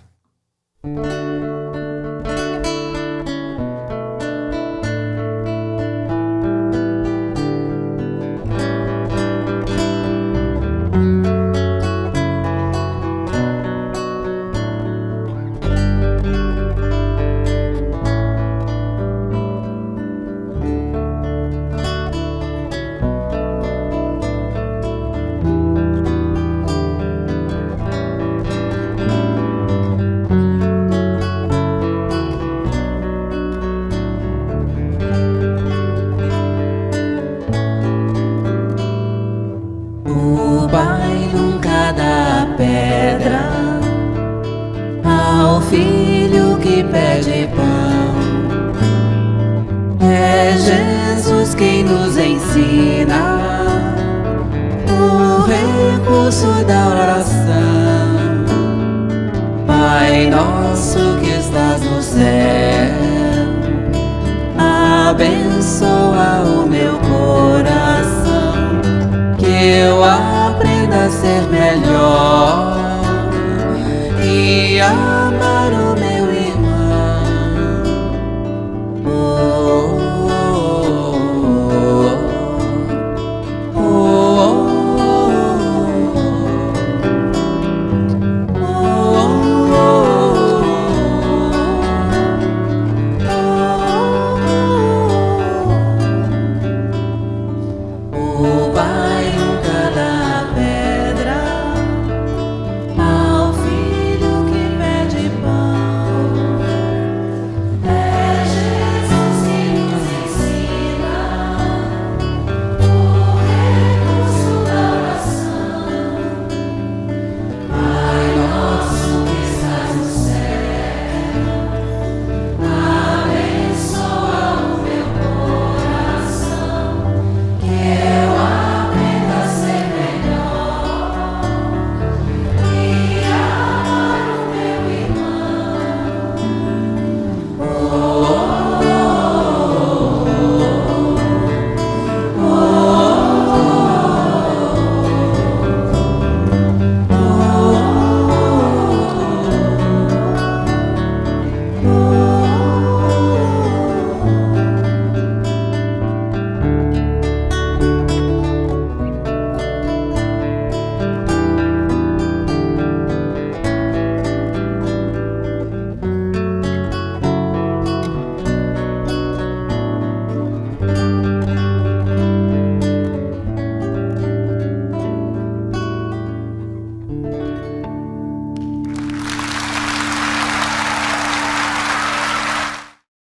Filho que pede pão, é Jesus quem nos ensina o recurso da oração. Pai nosso que estás no céu, abençoa o meu coração. ser melhor. E